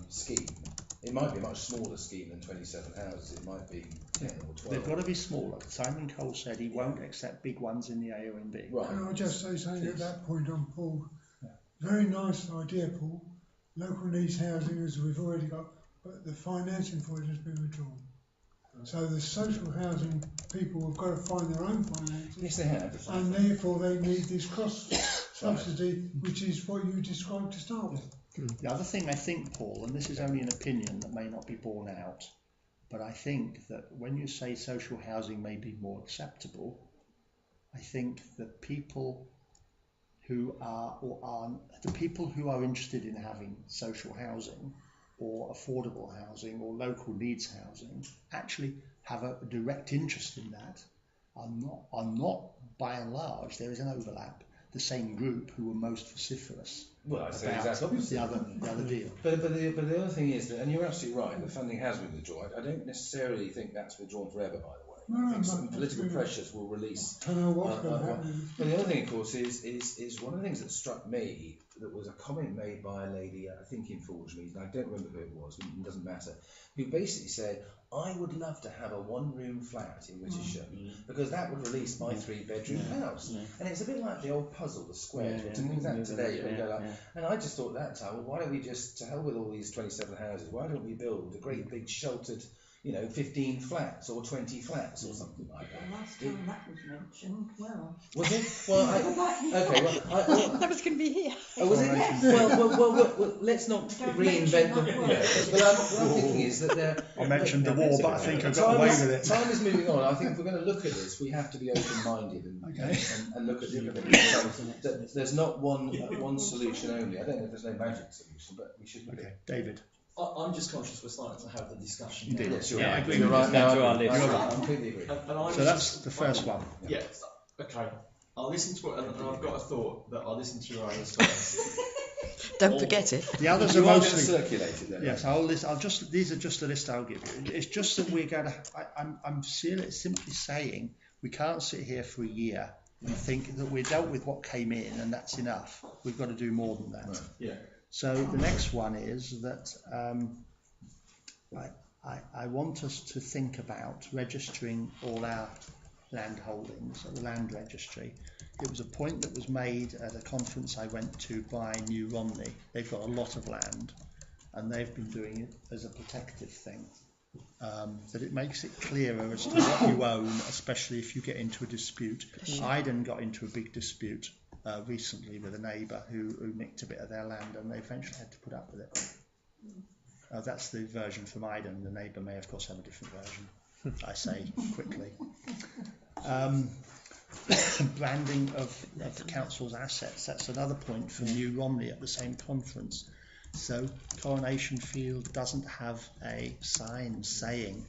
scheme. It might be a much smaller scheme than 27 houses. It might be 10 or 12. They've got to be smaller. Simon Cole said he won't accept big ones in the AONB. Right. Can I just say something at that point on Paul? Very nice idea, Paul. Local needs housing, as we've already got, but the financing for it has been withdrawn. So the social housing people have got to find their own finances. Yes, they have. And therefore they need this cross subsidy, which is what you described to start with. The other thing I think, Paul, and this is only an opinion that may not be borne out, but I think that when you say social housing may be more acceptable, I think that people who are interested in having social housing or affordable housing or local needs housing actually have a direct interest in that are not by and large, there is an overlap, the same group who were most vociferous. Well, I say exactly the other deal. But the other thing is that, and you're absolutely right, the funding has been withdrawn. I don't necessarily think that's withdrawn forever, by the way. I think some political pressures will release. I don't know what's going to happen. But the other thing, of course, is one of the things that struck me, that was a comment made by a lady, I think in Forgemead, and I don't remember who it was, it doesn't matter, who basically said, "I would love to have a one-room flat in Wittersham because that would release my three-bedroom house." And it's a bit like the old puzzle, the square. And I just thought at that time, well, why don't we just, to hell with all these 27 houses, why don't we build a great big sheltered 15 flats or 20 flats or something like that. Last time that was mentioned, Was it? Well, that was going to be here. Oh, was it? Well, let's not reinvent the wheel. But what I'm thinking is that I mentioned the war, but I think I got away with it. Time is moving on. I think if we're going to look at this, we have to be open-minded and look at different things. There's not one solution only. I don't know if there's no magic solution, but we should look at David. I'm just conscious we're starting to have the discussion. Indeed. I agree. You're right now. I completely agree. So that's the first one. Yeah. Okay. I'll listen to it, and I've got a thought that I'll listen to your own response. Don't forget it. The others are mostly circulated. Then. Yes, these are just the list I'll give you. It's just that we're going to. I'm simply saying we can't sit here for a year and think that we're dealt with what came in and that's enough. We've got to do more than that. Right. Yeah. So the next one is that I want us to think about registering all our land holdings at the land registry. It was a point that was made at a conference I went to by New Romney. They've got a lot of land and they've been doing it as a protective thing. That it makes it clearer as to what you own, especially if you get into a dispute. Iden got into a big dispute recently with a neighbour who nicked a bit of their land, and they eventually had to put up with it. That's the version from Iden. The neighbour may, of course, have a different version. I say quickly. Branding of the council's assets. That's another point from New Romney at the same conference. So Coronation Field doesn't have a sign saying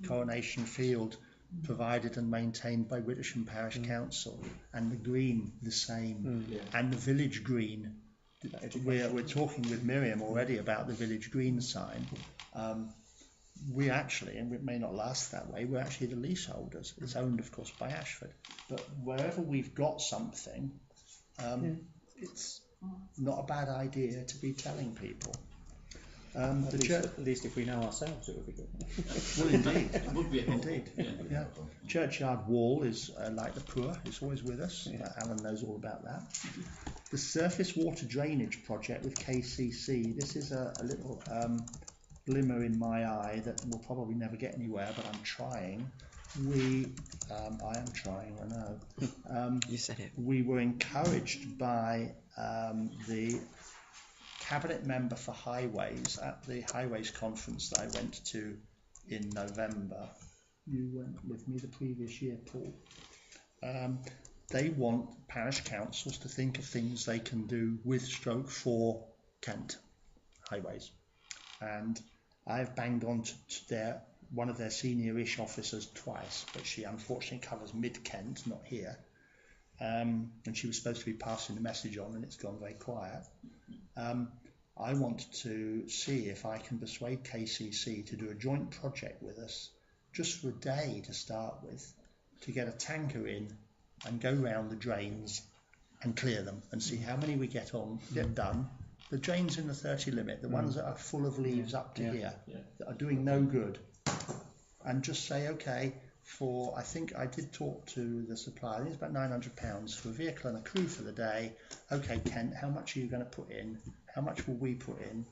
Coronation Field provided and maintained by Wittersham Parish Council, and the green the same, and the village green. We're talking with Miriam already about the village green sign. We actually, and it may not last that way, we're actually the leaseholders. It's owned, of course, by Ashford. But wherever we've got something, it's not a bad idea to be telling people. At least if we know ourselves, it would be good. Well, indeed. It would be indeed. Yeah. Churchyard wall is like the poor. It's always with us. Alan knows all about that. The surface water drainage project with KCC. This is a little glimmer in my eye that will probably never get anywhere, but I'm trying. I am trying, I know. You said it. We were encouraged by the cabinet member for highways at the highways conference that I went to in November. You went with me the previous year, Paul. They want parish councils to think of things they can do with stroke for Kent highways. And I've banged on to one of their senior-ish officers twice, but she unfortunately covers mid-Kent, not here. And she was supposed to be passing the message on, and it's gone very quiet. I want to see if I can persuade KCC to do a joint project with us, just for a day to start with, to get a tanker in and go round the drains and clear them and see how many we get done. The drains in the 30 limit, the ones that are full of leaves up to here, that are doing no good, and just say, okay, I think I did talk to the supplier, I think it's about £900 for a vehicle and a crew for the day. Okay, Kent, how much are you going to put in? How much will we put in?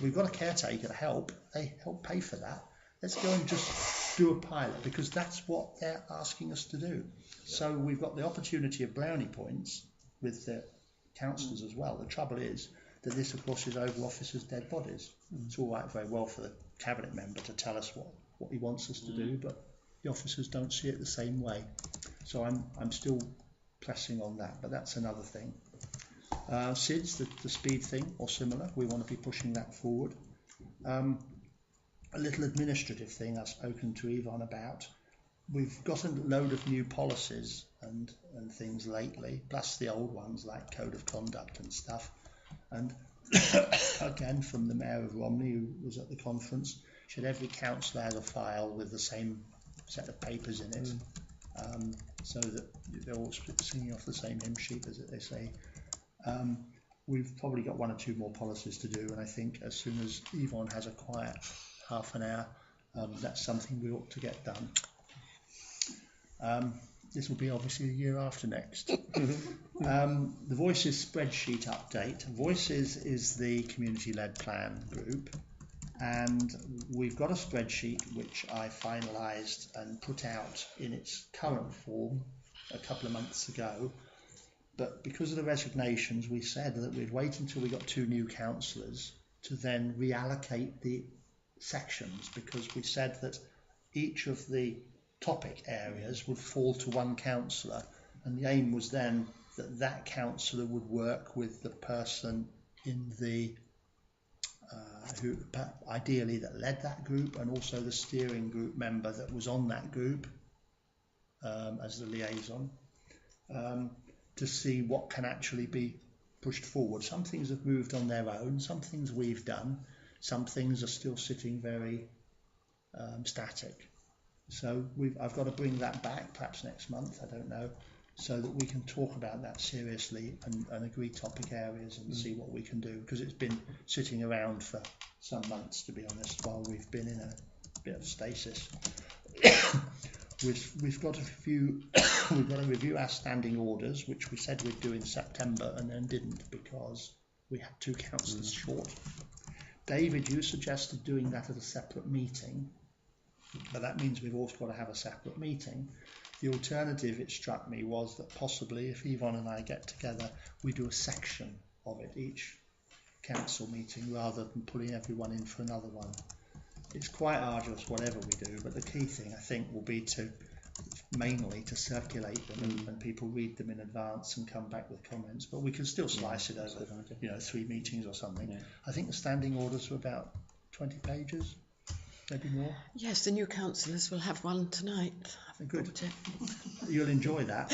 We've got a caretaker to help. They help pay for that. Let's go and just do a pilot, because that's what they're asking us to do. So we've got the opportunity of brownie points with the councillors as well. The trouble is that this, of course, is over officers' dead bodies. It's all right very well for the cabinet member to tell us what he wants us to do, but the officers don't see it the same way. So I'm still pressing on that, but that's another thing. SIDS, the speed thing, or similar, we want to be pushing that forward. A little administrative thing I've spoken to Yvonne about. We've got a load of new policies and things lately, plus the old ones like Code of Conduct and stuff. And again, from the Mayor of Romney, who was at the conference, she said every councillor has a file with the same set of papers in it, so that they're all singing off the same hymn sheet, as they say. We've probably got one or two more policies to do, and I think as soon as Yvonne has a quiet half an hour, that's something we ought to get done. This will be obviously the year after next. The Voices spreadsheet update. Voices is the community-led plan group, and we've got a spreadsheet which I finalised and put out in its current form a couple of months ago. But because of the resignations, we said that we'd wait until we got 2 new councillors to then reallocate the sections, because we said that each of the topic areas would fall to one councillor, and the aim was then that councillor would work with the person in the who ideally that led that group, and also the steering group member that was on that group as the liaison, to see what can actually be pushed forward. Some things have moved on their own, some things we've done, some things are still sitting very static. So I've got to bring that back perhaps next month, I don't know, so that we can talk about that seriously and agree topic areas and see what we can do, because it's been sitting around for some months, to be honest, while we've been in a bit of stasis. We've got we've got to review our standing orders, which we said we'd do in September and then didn't because we had 2 councillors short. David, you suggested doing that at a separate meeting. but that means we've also got to have a separate meeting. The alternative, it struck me, was that possibly if Yvonne and I get together, we do a section of it each council meeting rather than putting everyone in for another one. It's quite arduous whatever we do, but the key thing I think will be mainly to circulate them and people read them in advance and come back with comments, but we can still slice it over 3 meetings or something. Yeah. I think the standing orders were about 20 pages, maybe more. Yes, the new councillors will have one tonight. Good. You'll enjoy that.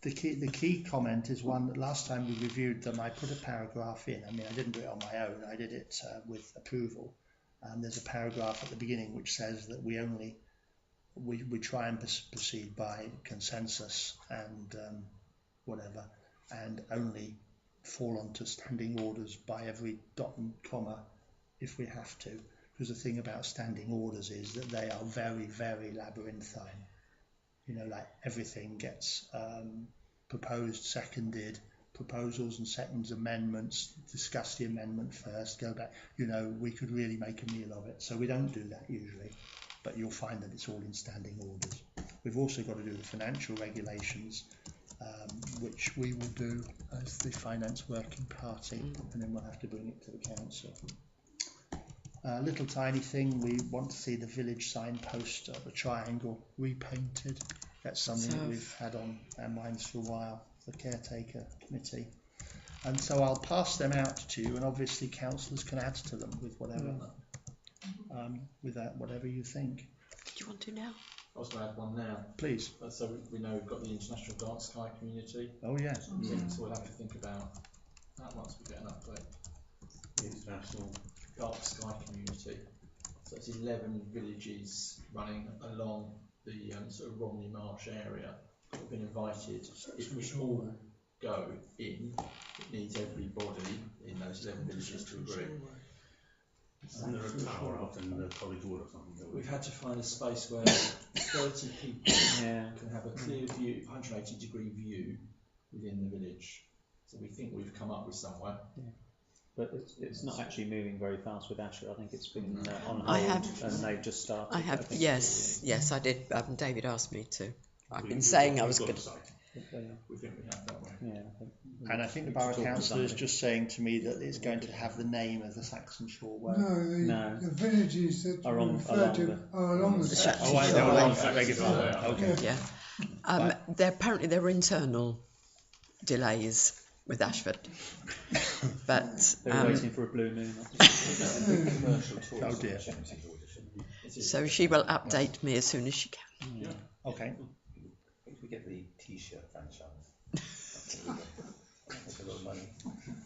The key comment is one that last time we reviewed them, I put a paragraph in. I mean, I didn't do it on my own. I did it with approval. And there's a paragraph at the beginning which says that we try and proceed by consensus and whatever, and only fall onto standing orders by every dot and comma if we have to. Because the thing about standing orders is that they are very, very labyrinthine. Like everything gets proposed, seconded, proposals and seconds, amendments, discuss the amendment first, go back. We could really make a meal of it. So we don't do that usually, but you'll find that it's all in standing orders. We've also got to do the financial regulations, which we will do as the Finance Working Party, and then we'll have to bring it to the council. Little tiny thing, we want to see the village signpost of the triangle repainted. That's something that we've had on our minds for a while, the caretaker committee. And so I'll pass them out to you, and obviously councillors can add to them with whatever, whatever you think. Do you want to now? I was going to add one now. Please. So we know we've got the International Dark Sky Community. Oh yes. So we'll have to think about that once we get an update. The International Dark Sky Community. So it's 11 villages running along the sort of Romney Marsh area. We've been invited. If we all go in, it needs everybody in those 11 villages to agree. And there a tower out in the College Wood or something? We've had to find a space where 30 people can have a clear view, 180 degree view within the village. So we think we've come up with somewhere. Yeah. But it's not actually moving very fast with Ashford. I think it's been on hold and they've just started. Yes, I did. David asked me to. I've been saying I was going to. We think we have that way. Yeah, and I think the borough councillor is just saying to me that it's going to have the name of the Saxon Shore Way. No, the villages that are referred to are along the Saxon Shore Way. Oh, I beg your pardon. Okay. Yeah. There were internal delays with Ashford, but they're waiting for a blue moon. Oh dear. So she will update me as soon as she can. Yeah. Okay. If we get the T-shirt franchise, that's a lot of money.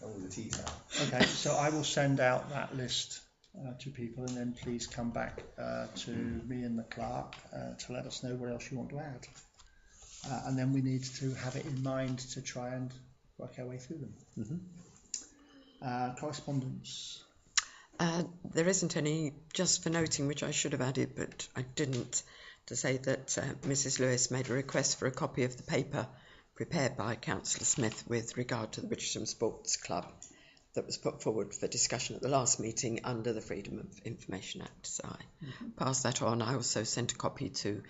All the T-shirt. Okay, so I will send out that list to people, and then please come back to me and the clerk to let us know what else you want to add, and then we need to have it in mind to try and work our way through them. Correspondence. There isn't any, just for noting, which I should have added, but I didn't, to say that Mrs. Lewis made a request for a copy of the paper prepared by Councillor Smith with regard to the Wittersham Sports Club that was put forward for discussion at the last meeting under the Freedom of Information Act. So I passed that on. I also sent a copy to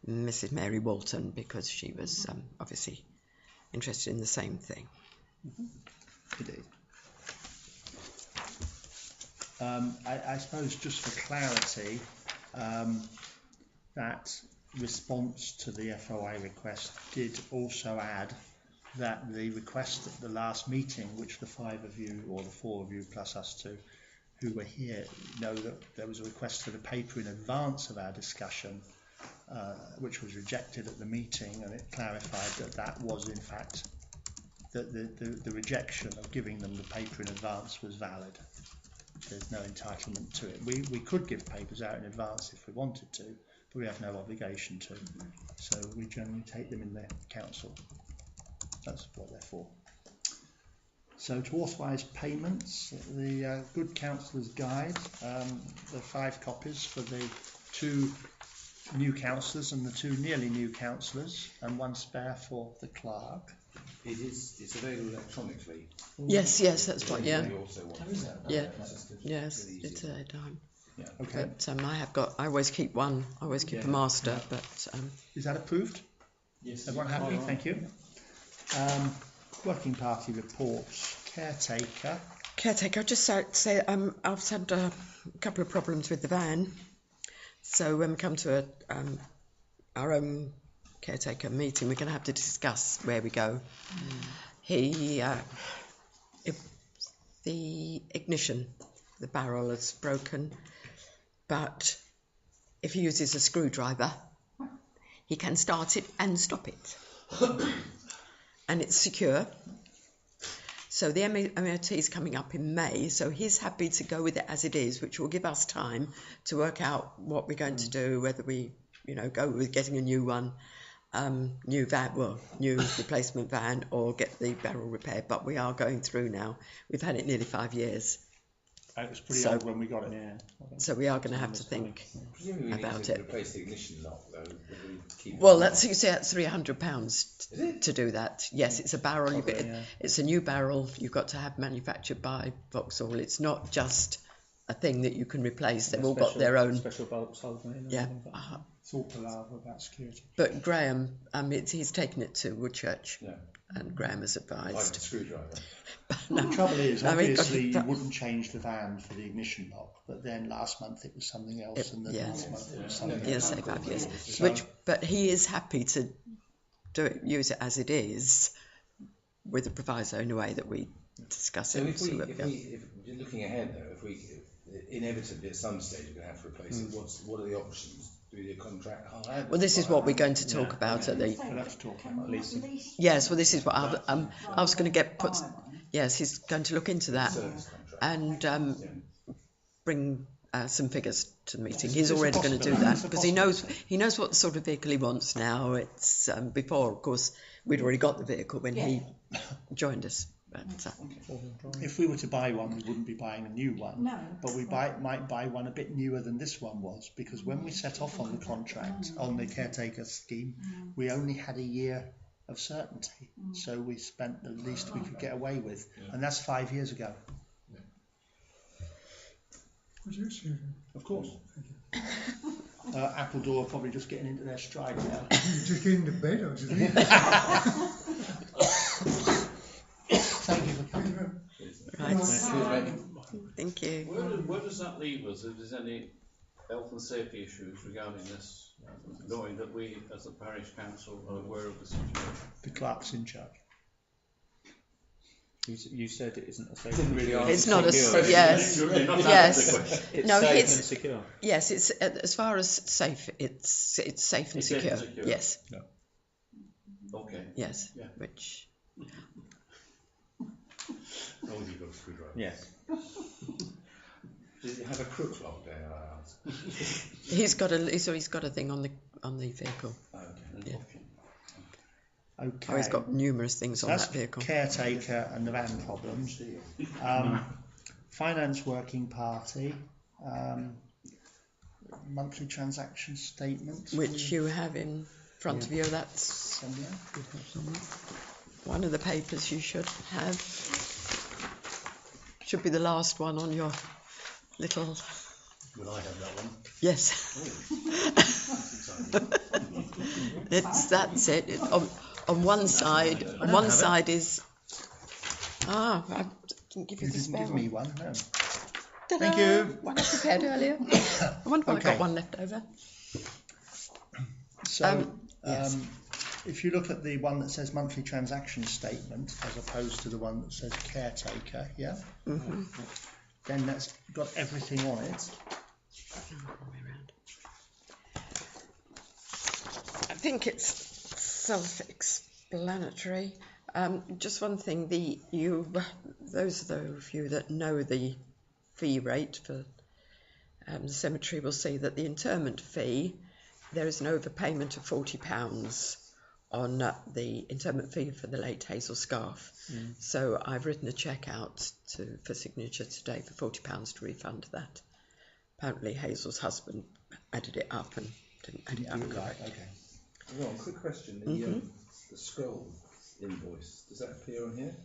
Mrs. Mary Walton because she was obviously interested in the same thing. Indeed. I suppose just for clarity, that response to the FOI request did also add that the request at the last meeting, which the 5 of you or the 4 of you plus us 2 who were here know that there was a request for the paper in advance of our discussion, which was rejected at the meeting, and it clarified that was in fact that the rejection of giving them the paper in advance was valid. There's no entitlement to it. We could give papers out in advance if we wanted to, but we have no obligation to. So we generally take them in the council. That's what they're for. So to authorise payments, the Good Councillor's Guide, the 5 copies for the 2 new councillors and the 2 nearly new councillors, and 1 spare for the clerk. It's available electronically. Yes, that's right. Yeah. We also want yes, it's a time. Yeah. Okay. But I always keep one. I always keep a master. But is that approved? Yes. Everyone happy? Thank you. Working party reports. Caretaker. Caretaker, I'll just say I've had a couple of problems with the van. So when we come to our own caretaker meeting, we're going to have to discuss where we go. The ignition, the barrel is broken, but if he uses a screwdriver, he can start it and stop it. And it's secure. So the MOT is coming up in May, so he's happy to go with it as it is, which will give us time to work out what we're going to do, whether we, go with getting a new one, new replacement van, or get the barrel repaired. But we are going through now. We've had it nearly 5 years. It was pretty old when we got it. Yeah. So we are going to have to think Presumably we about need to it. replace the ignition lock, though. Well, you say that's £300 to do that. Yes, it's a barrel. It's a new barrel. You've got to have manufactured by Vauxhall. It's not just a thing that you can replace. They've all got their own special bolts holding it. Yeah. It's all palaver about security. But Graham, he's taken it to Woodchurch, Yeah. and Graham has advised. Like a screwdriver. The trouble is, obviously, you wouldn't change the van for the ignition lock, but then last month it was something else, and then last month it was something else. Yes, say 5 years. But he is happy to use it as it is, with the proviso in a way that we discuss so it. if you're looking ahead, though, if inevitably at some stage we're going to have to replace it, what are the options? Do the contract hire? Well, this is what we're going to talk about at the. We'll have to talk about leasing. Yes, well, this is what I was going to get put. Yes, he's going to look into that and bring some figures to the meeting. He's already going to do that because he knows what sort of vehicle he wants now. It's before, of course, we'd already got the vehicle when he joined us. But, if we were to buy one, we wouldn't be buying a new one. No. But we might buy one a bit newer than this one was, because when we set off on the contract, on the caretaker scheme, we only had a year of certainty. So we spent the least we could get away with. And that's 5 years ago. Would you excuse me? Of course. Appledore are probably just getting into their stride now. Just getting to bed, or just Thank you for coming. right. Thank you. Where does that leave us if there's any health and safety issues regarding this, knowing that we as the parish council are aware of the situation? The clerk's in charge. You said it isn't a safe. It's not a yes. Yes. It's no, safe it's and secure. Yes, it's as far as safe. It's safe and secure. Safe and secure. Yes. No. Okay. Yes. Yeah. Which. Oh, you've got a screwdriver. Yes. Does it have a crook lock there, I ask? He's got a thing on the vehicle. Okay. Yeah. Okay. Oh, he's got numerous things on That's that vehicle. Caretaker and the van problems. Finance working party. Monthly transaction statement. Which you have in front of you. That's Somewhere. one of the papers you should have. Should be the last one on your little. Will I have that one? Yes. That's that's it. On one side is. I didn't give you You the didn't spare give one. me one, no. Ta-da! Thank you. One I prepared earlier. I wonder why I Okay. got one left over. So, yes. if you look at the one that says monthly transaction statement as opposed to the one that says caretaker, Mm-hmm. then that's got everything on it. I think it's self-explanatory. Just one thing: those of you that know the fee rate for the cemetery will see that the interment fee, there is an overpayment of £40 on the interment fee for the late Hazel Scarf. So I've written a cheque out for signature today for £40 to refund that. Apparently Hazel's husband added it up and didn't add it up correctly. Okay. Well, quick question. The scroll invoice, does that appear on here?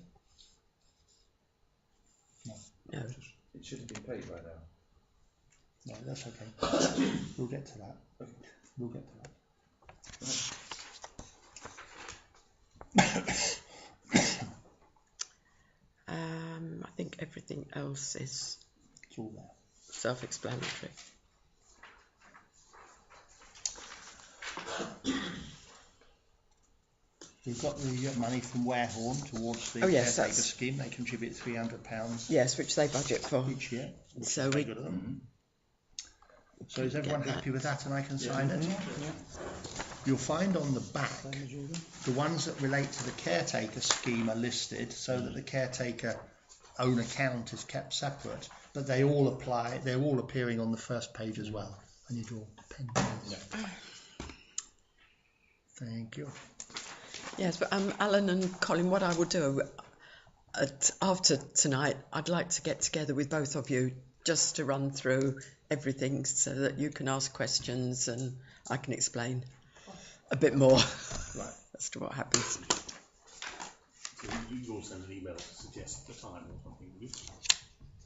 No. It should have been paid by now. No, that's okay. We'll get to that. We'll get to that. I think everything else is It's all there. self-explanatory. We've got the money from Warehorn towards the caretaker scheme. They contribute £300. Yes, which they budget for each year. So we. Good of them. So is everyone happy with that, and I can sign it? Yeah. You'll find on the back the ones that relate to the caretaker scheme are listed, so that the caretaker own account is kept separate, but they all apply. They're all appearing on the first page as well. I need your pen. Yeah. Thank you. Yes, but Alan and Colin, what I will do after tonight, I'd like to get together with both of you just to run through everything so that you can ask questions and I can explain a bit more as to what happens. So you will send an email to suggest the time or something, will you?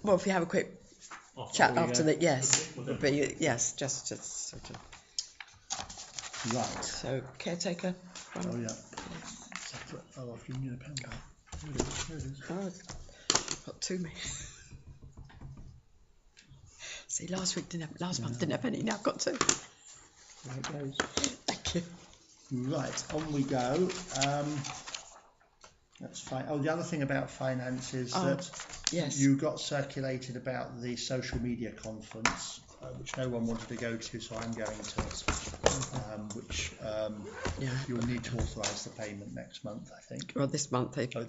Well, if you have a quick chat after that, yes, would be, yes, just to sort of. Right. So, caretaker. Oh, yeah. Separate. Oh, I've given you the pen back. Here it is. Here it is. Oh, you've got two me. See, last month didn't have any, now I've got two. There it goes. Thank you. Right, on we go. That's fine. Oh, the other thing about finance is that you got circulated about the social media conference, which no one wanted to go to, so I'm going to it, which you'll need to authorise the payment next month, I think. Well, this month, because,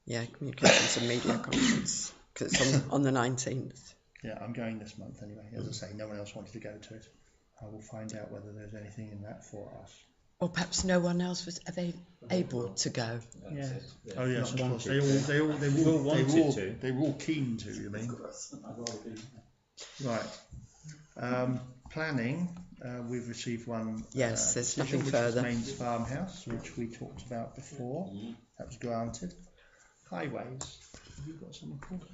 communications and media conference, because it's on the 19th. Yeah, I'm going this month anyway. As I say, no one else wanted to go to it. I will find out whether there's anything in that for us. Or perhaps no one else was able to go. Yeah. Oh yes, of course. They were all keen to. You mean? Right. Planning. We've received one. Yes, there's decision, nothing further. Which is Mains Farmhouse, which we talked about before. That was granted. Highways. Have you got something called?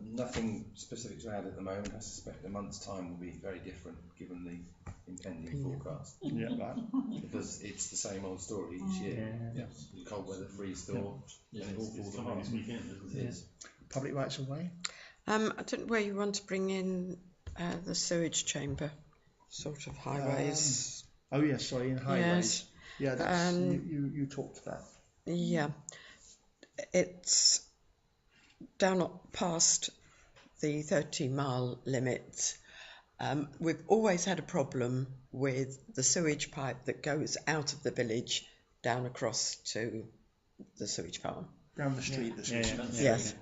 Nothing specific to add at the moment. I suspect a month's time will be very different given the impending forecast. Yeah, right. Because it's the same old story each year. Yeah. Cold weather, freeze thaw, and it all falls on this weekend, isn't it? Public rights of way. I don't know where you want to bring in the sewage chamber, sort of highways. In highways. Yes. Yeah, that's, you talked about. Yeah, it's down past the 30-mile limit. We've always had a problem with the sewage pipe that goes out of the village down across to the sewage farm. Down the street, the sewage farm. Yes.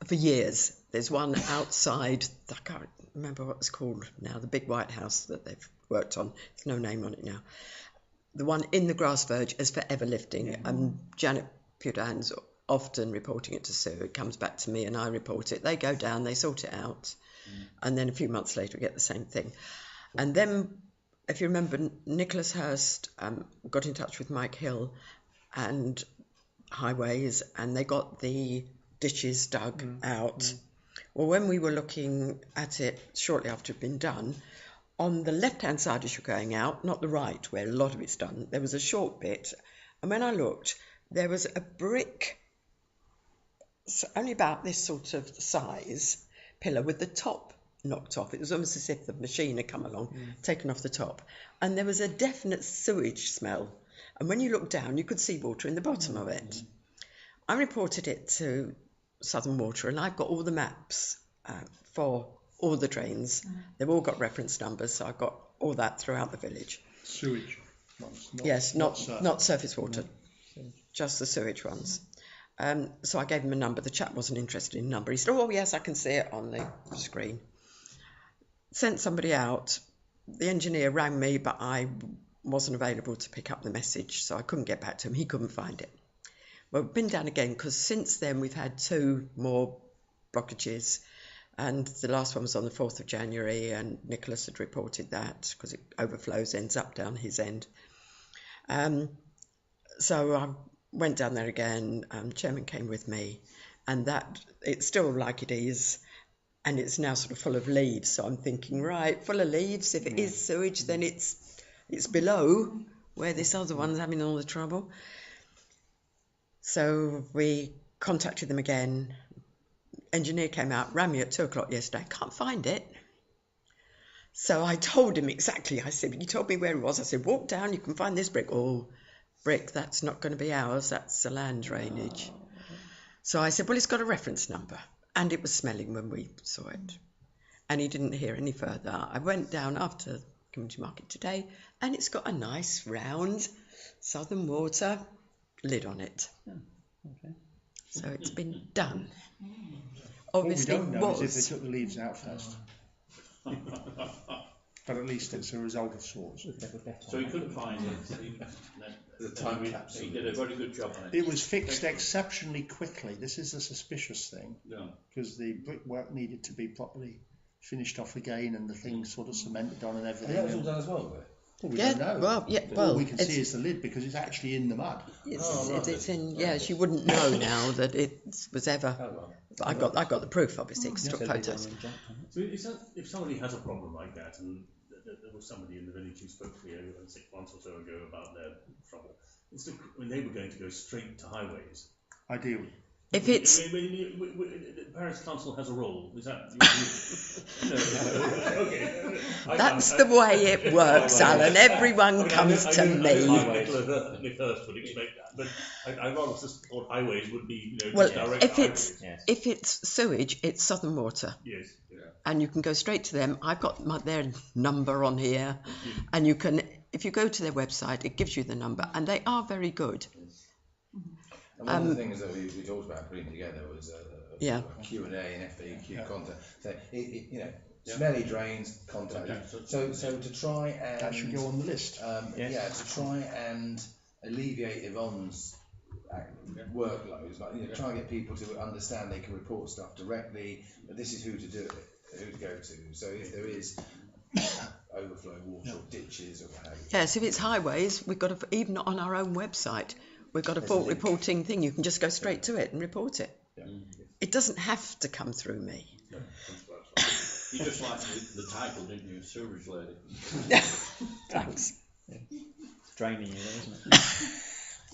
For years. There's one outside, I can't remember what it's called now, the big white house that they've worked on. There's no name on it now. The one in the grass verge is forever lifting, and Janet Pudan's often reporting it to Sue. It comes back to me and I report it. They go down, they sort it out, and then a few months later we get the same thing. And then, if you remember, Nicholas Hurst got in touch with Mike Hill and Highways, and they got the ditches dug out. Well, when we were looking at it shortly after it had been done, on the left-hand side as you're going out, not the right, where a lot of it's done, there was a short bit, and when I looked, there was a brick, only about this sort of size, pillar with the top knocked off. It was almost as if the machine had come along, taken off the top. And there was a definite sewage smell. And when you looked down, you could see water in the bottom of it. I reported it to Southern Water, and I've got all the maps for all the drains. They've all got reference numbers, so I've got all that throughout the village. Sewage? Not surface water, just the sewage ones. So I gave him a number. The chap wasn't interested in a number. He said, oh, yes, I can see it on the screen. Sent somebody out. The engineer rang me, but I wasn't available to pick up the message, so I couldn't get back to him. He couldn't find it. Well, we've been down again, because since then we've had 2 more blockages, and the last one was on the 4th of January, and Nicholas had reported that, because it overflows, ends up down his end. So I went down there again, Chairman came with me, and that, it's still like it is. and it's now sort of full of leaves. So I'm thinking, right, full of leaves. If it is sewage, then it's below where this other one's having all the trouble. So we contacted them again. Engineer came out, rang me at 2:00 yesterday. Can't find it. So I told him exactly. I said, you told me where it was. I said, walk down, you can find this brick. Oh, brick, that's not going to be ours. That's the land drainage. So I said, well, it's got a reference number. And it was smelling when we saw it. And he didn't hear any further. I went down after Community Market today, and it's got a nice round Southern Water lid on it. Okay. So it's been done. Obviously, Obviously, what we don't know was. is if they took the leaves out first. But at least it's a result of sorts. So he couldn't find it. The time capsule. He did a very good job on it. It was fixed exceptionally quickly. This is a suspicious thing. Yeah. Because the brickwork needed to be properly finished off again and the thing sort of cemented on and everything. That was all done as well, was it? Well, we Yeah, don't know. well, yeah, All we can it's- see is the lid because it's actually in the mud. It's in, yes, you wouldn't know now that it was ever. But I got the proof, obviously, because I took photos. So if somebody has a problem like that, and there was somebody in the village who spoke to me 6 months or so ago about their trouble, when they were going to go straight to highways. Ideally. If it's the Parish Council has a role. Is that? No. Okay. that's the way it works, Alan. Everyone comes to me. Nick Hurst would expect that, but I rather thought highways would be, Well, direct if it's sewage, it's Southern Water. Yes. Yeah. And you can go straight to them. I've got their number on here, and you can, if you go to their website, it gives you the number, and they are very good. And one of the things that we talked about putting together was a Q&A and FAQ content. So smelly drains, contact. So to try and that should go on the list. To try and alleviate Yvonne's workloads, like try and get people to understand they can report stuff directly. But this is who to do it, who to go to. So if there is overflow water or ditches or what have you. Yes, if it's highways, we've got even on our own website. We've got a fault reporting thing. You can just go straight to it and report it. Yeah. It doesn't have to come through me. No, you just like the title, didn't you? Sewerage lady. Thanks. Yeah. It's draining you, isn't it?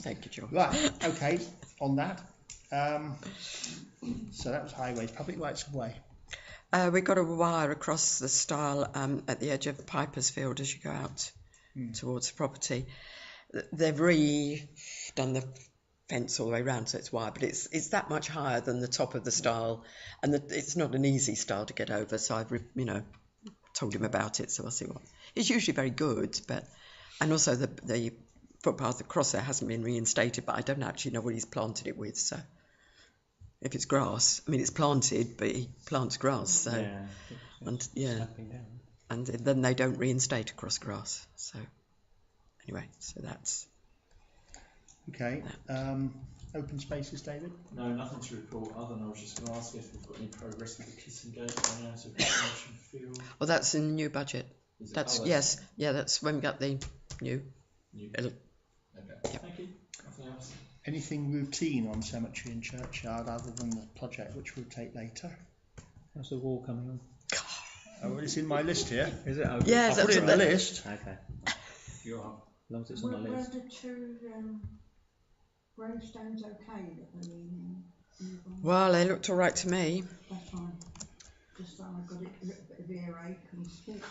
Thank you, George. Right, okay, on that. So that was highways, public rights of way. We got a wire across the stile at the edge of Piper's Field as you go out towards the property. They've redone the fence all the way around, so it's wire, but it's that much higher than the top of the stile, and it's not an easy stile to get over. So I've told him about it. So I'll see what. It's usually very good, and also the footpath across there hasn't been reinstated, but I don't actually know what he's planted it with. So if it's grass, I mean it's planted, but he plants grass. So and then they don't reinstate across grass. So. Anyway, so that's... Okay, open spaces, David? No, nothing to report other than I was just going to ask if we've got any progress with the kissing gate going out of Wittersham Field. Well, that's in the new budget. That's when we got the new. Okay, thank you. Nothing else. Anything routine on cemetery and churchyard other than the project, which we'll take later? How's the wall coming on? Oh, well, it's in my list here. Is it? Okay. Yeah, I put it in the list. Okay. As long as it's Were on the list. the two gravestones okay that were leaning? Well, they looked all right to me. That's fine. Just so I got it a little bit of earache and stick.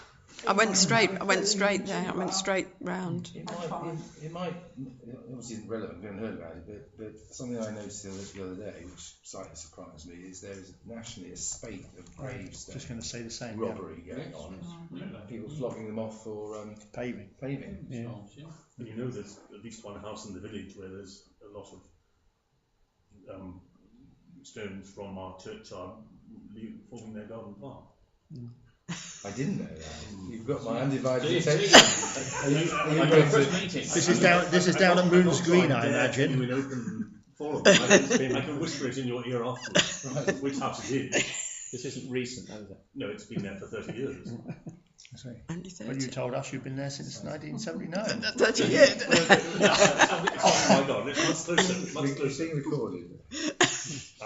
I went straight there. I went straight round. It might obviously isn't relevant. We haven't heard about it, but something I noticed the other day, which slightly surprised me, is there is nationally a spate of gravestones. Just going to say the same. Robbery going on. People flogging them off for paving. Yeah. And there's at least one house in the village where there's a lot of stones from our churchyard forming their garden path. I didn't know that. You've got my undivided attention. This is down at Moon's Green, I imagine. In open forum. I can whisper it in your ear afterwards, which house it is. This isn't recent, though, is it? No, it's been there for 30 years. Well, you told us you've been there since 1979. 30 years. Oh my God, it's much closer. It's being recorded.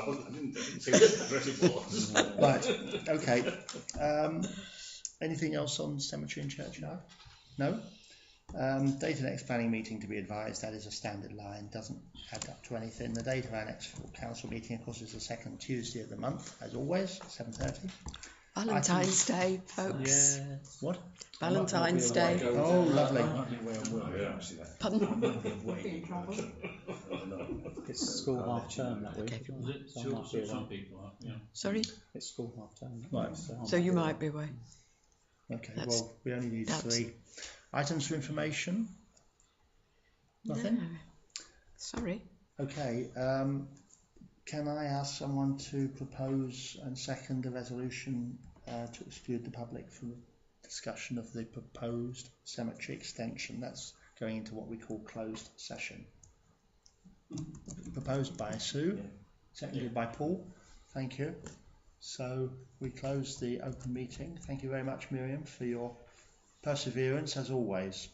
I didn't say which address it was. Right, okay. Anything else on cemetery and churchyard? No? Date of next planning meeting to be advised, that is a standard line, doesn't add up to anything. The date of our next full council meeting, of course, is the second Tuesday of the month, as always, 7:30. Valentine's Day, folks. Yeah. What? Valentine's Day. Oh, lovely. Pardon? It's school half term that week, Okay. isn't it? So I might be Some away. people are, yeah. Sorry? It's school half term. Right. So you might be away. Okay, That's- well, we only need that's- 3. Items for information? Nothing? No. Sorry. Okay, can I ask someone to propose and second a resolution to exclude the public from discussion of the proposed cemetery extension? That's going into what we call closed session. Proposed by Sue, seconded by Paul. Thank you. So we close the open meeting. Thank you very much, Miriam, for your perseverance as always.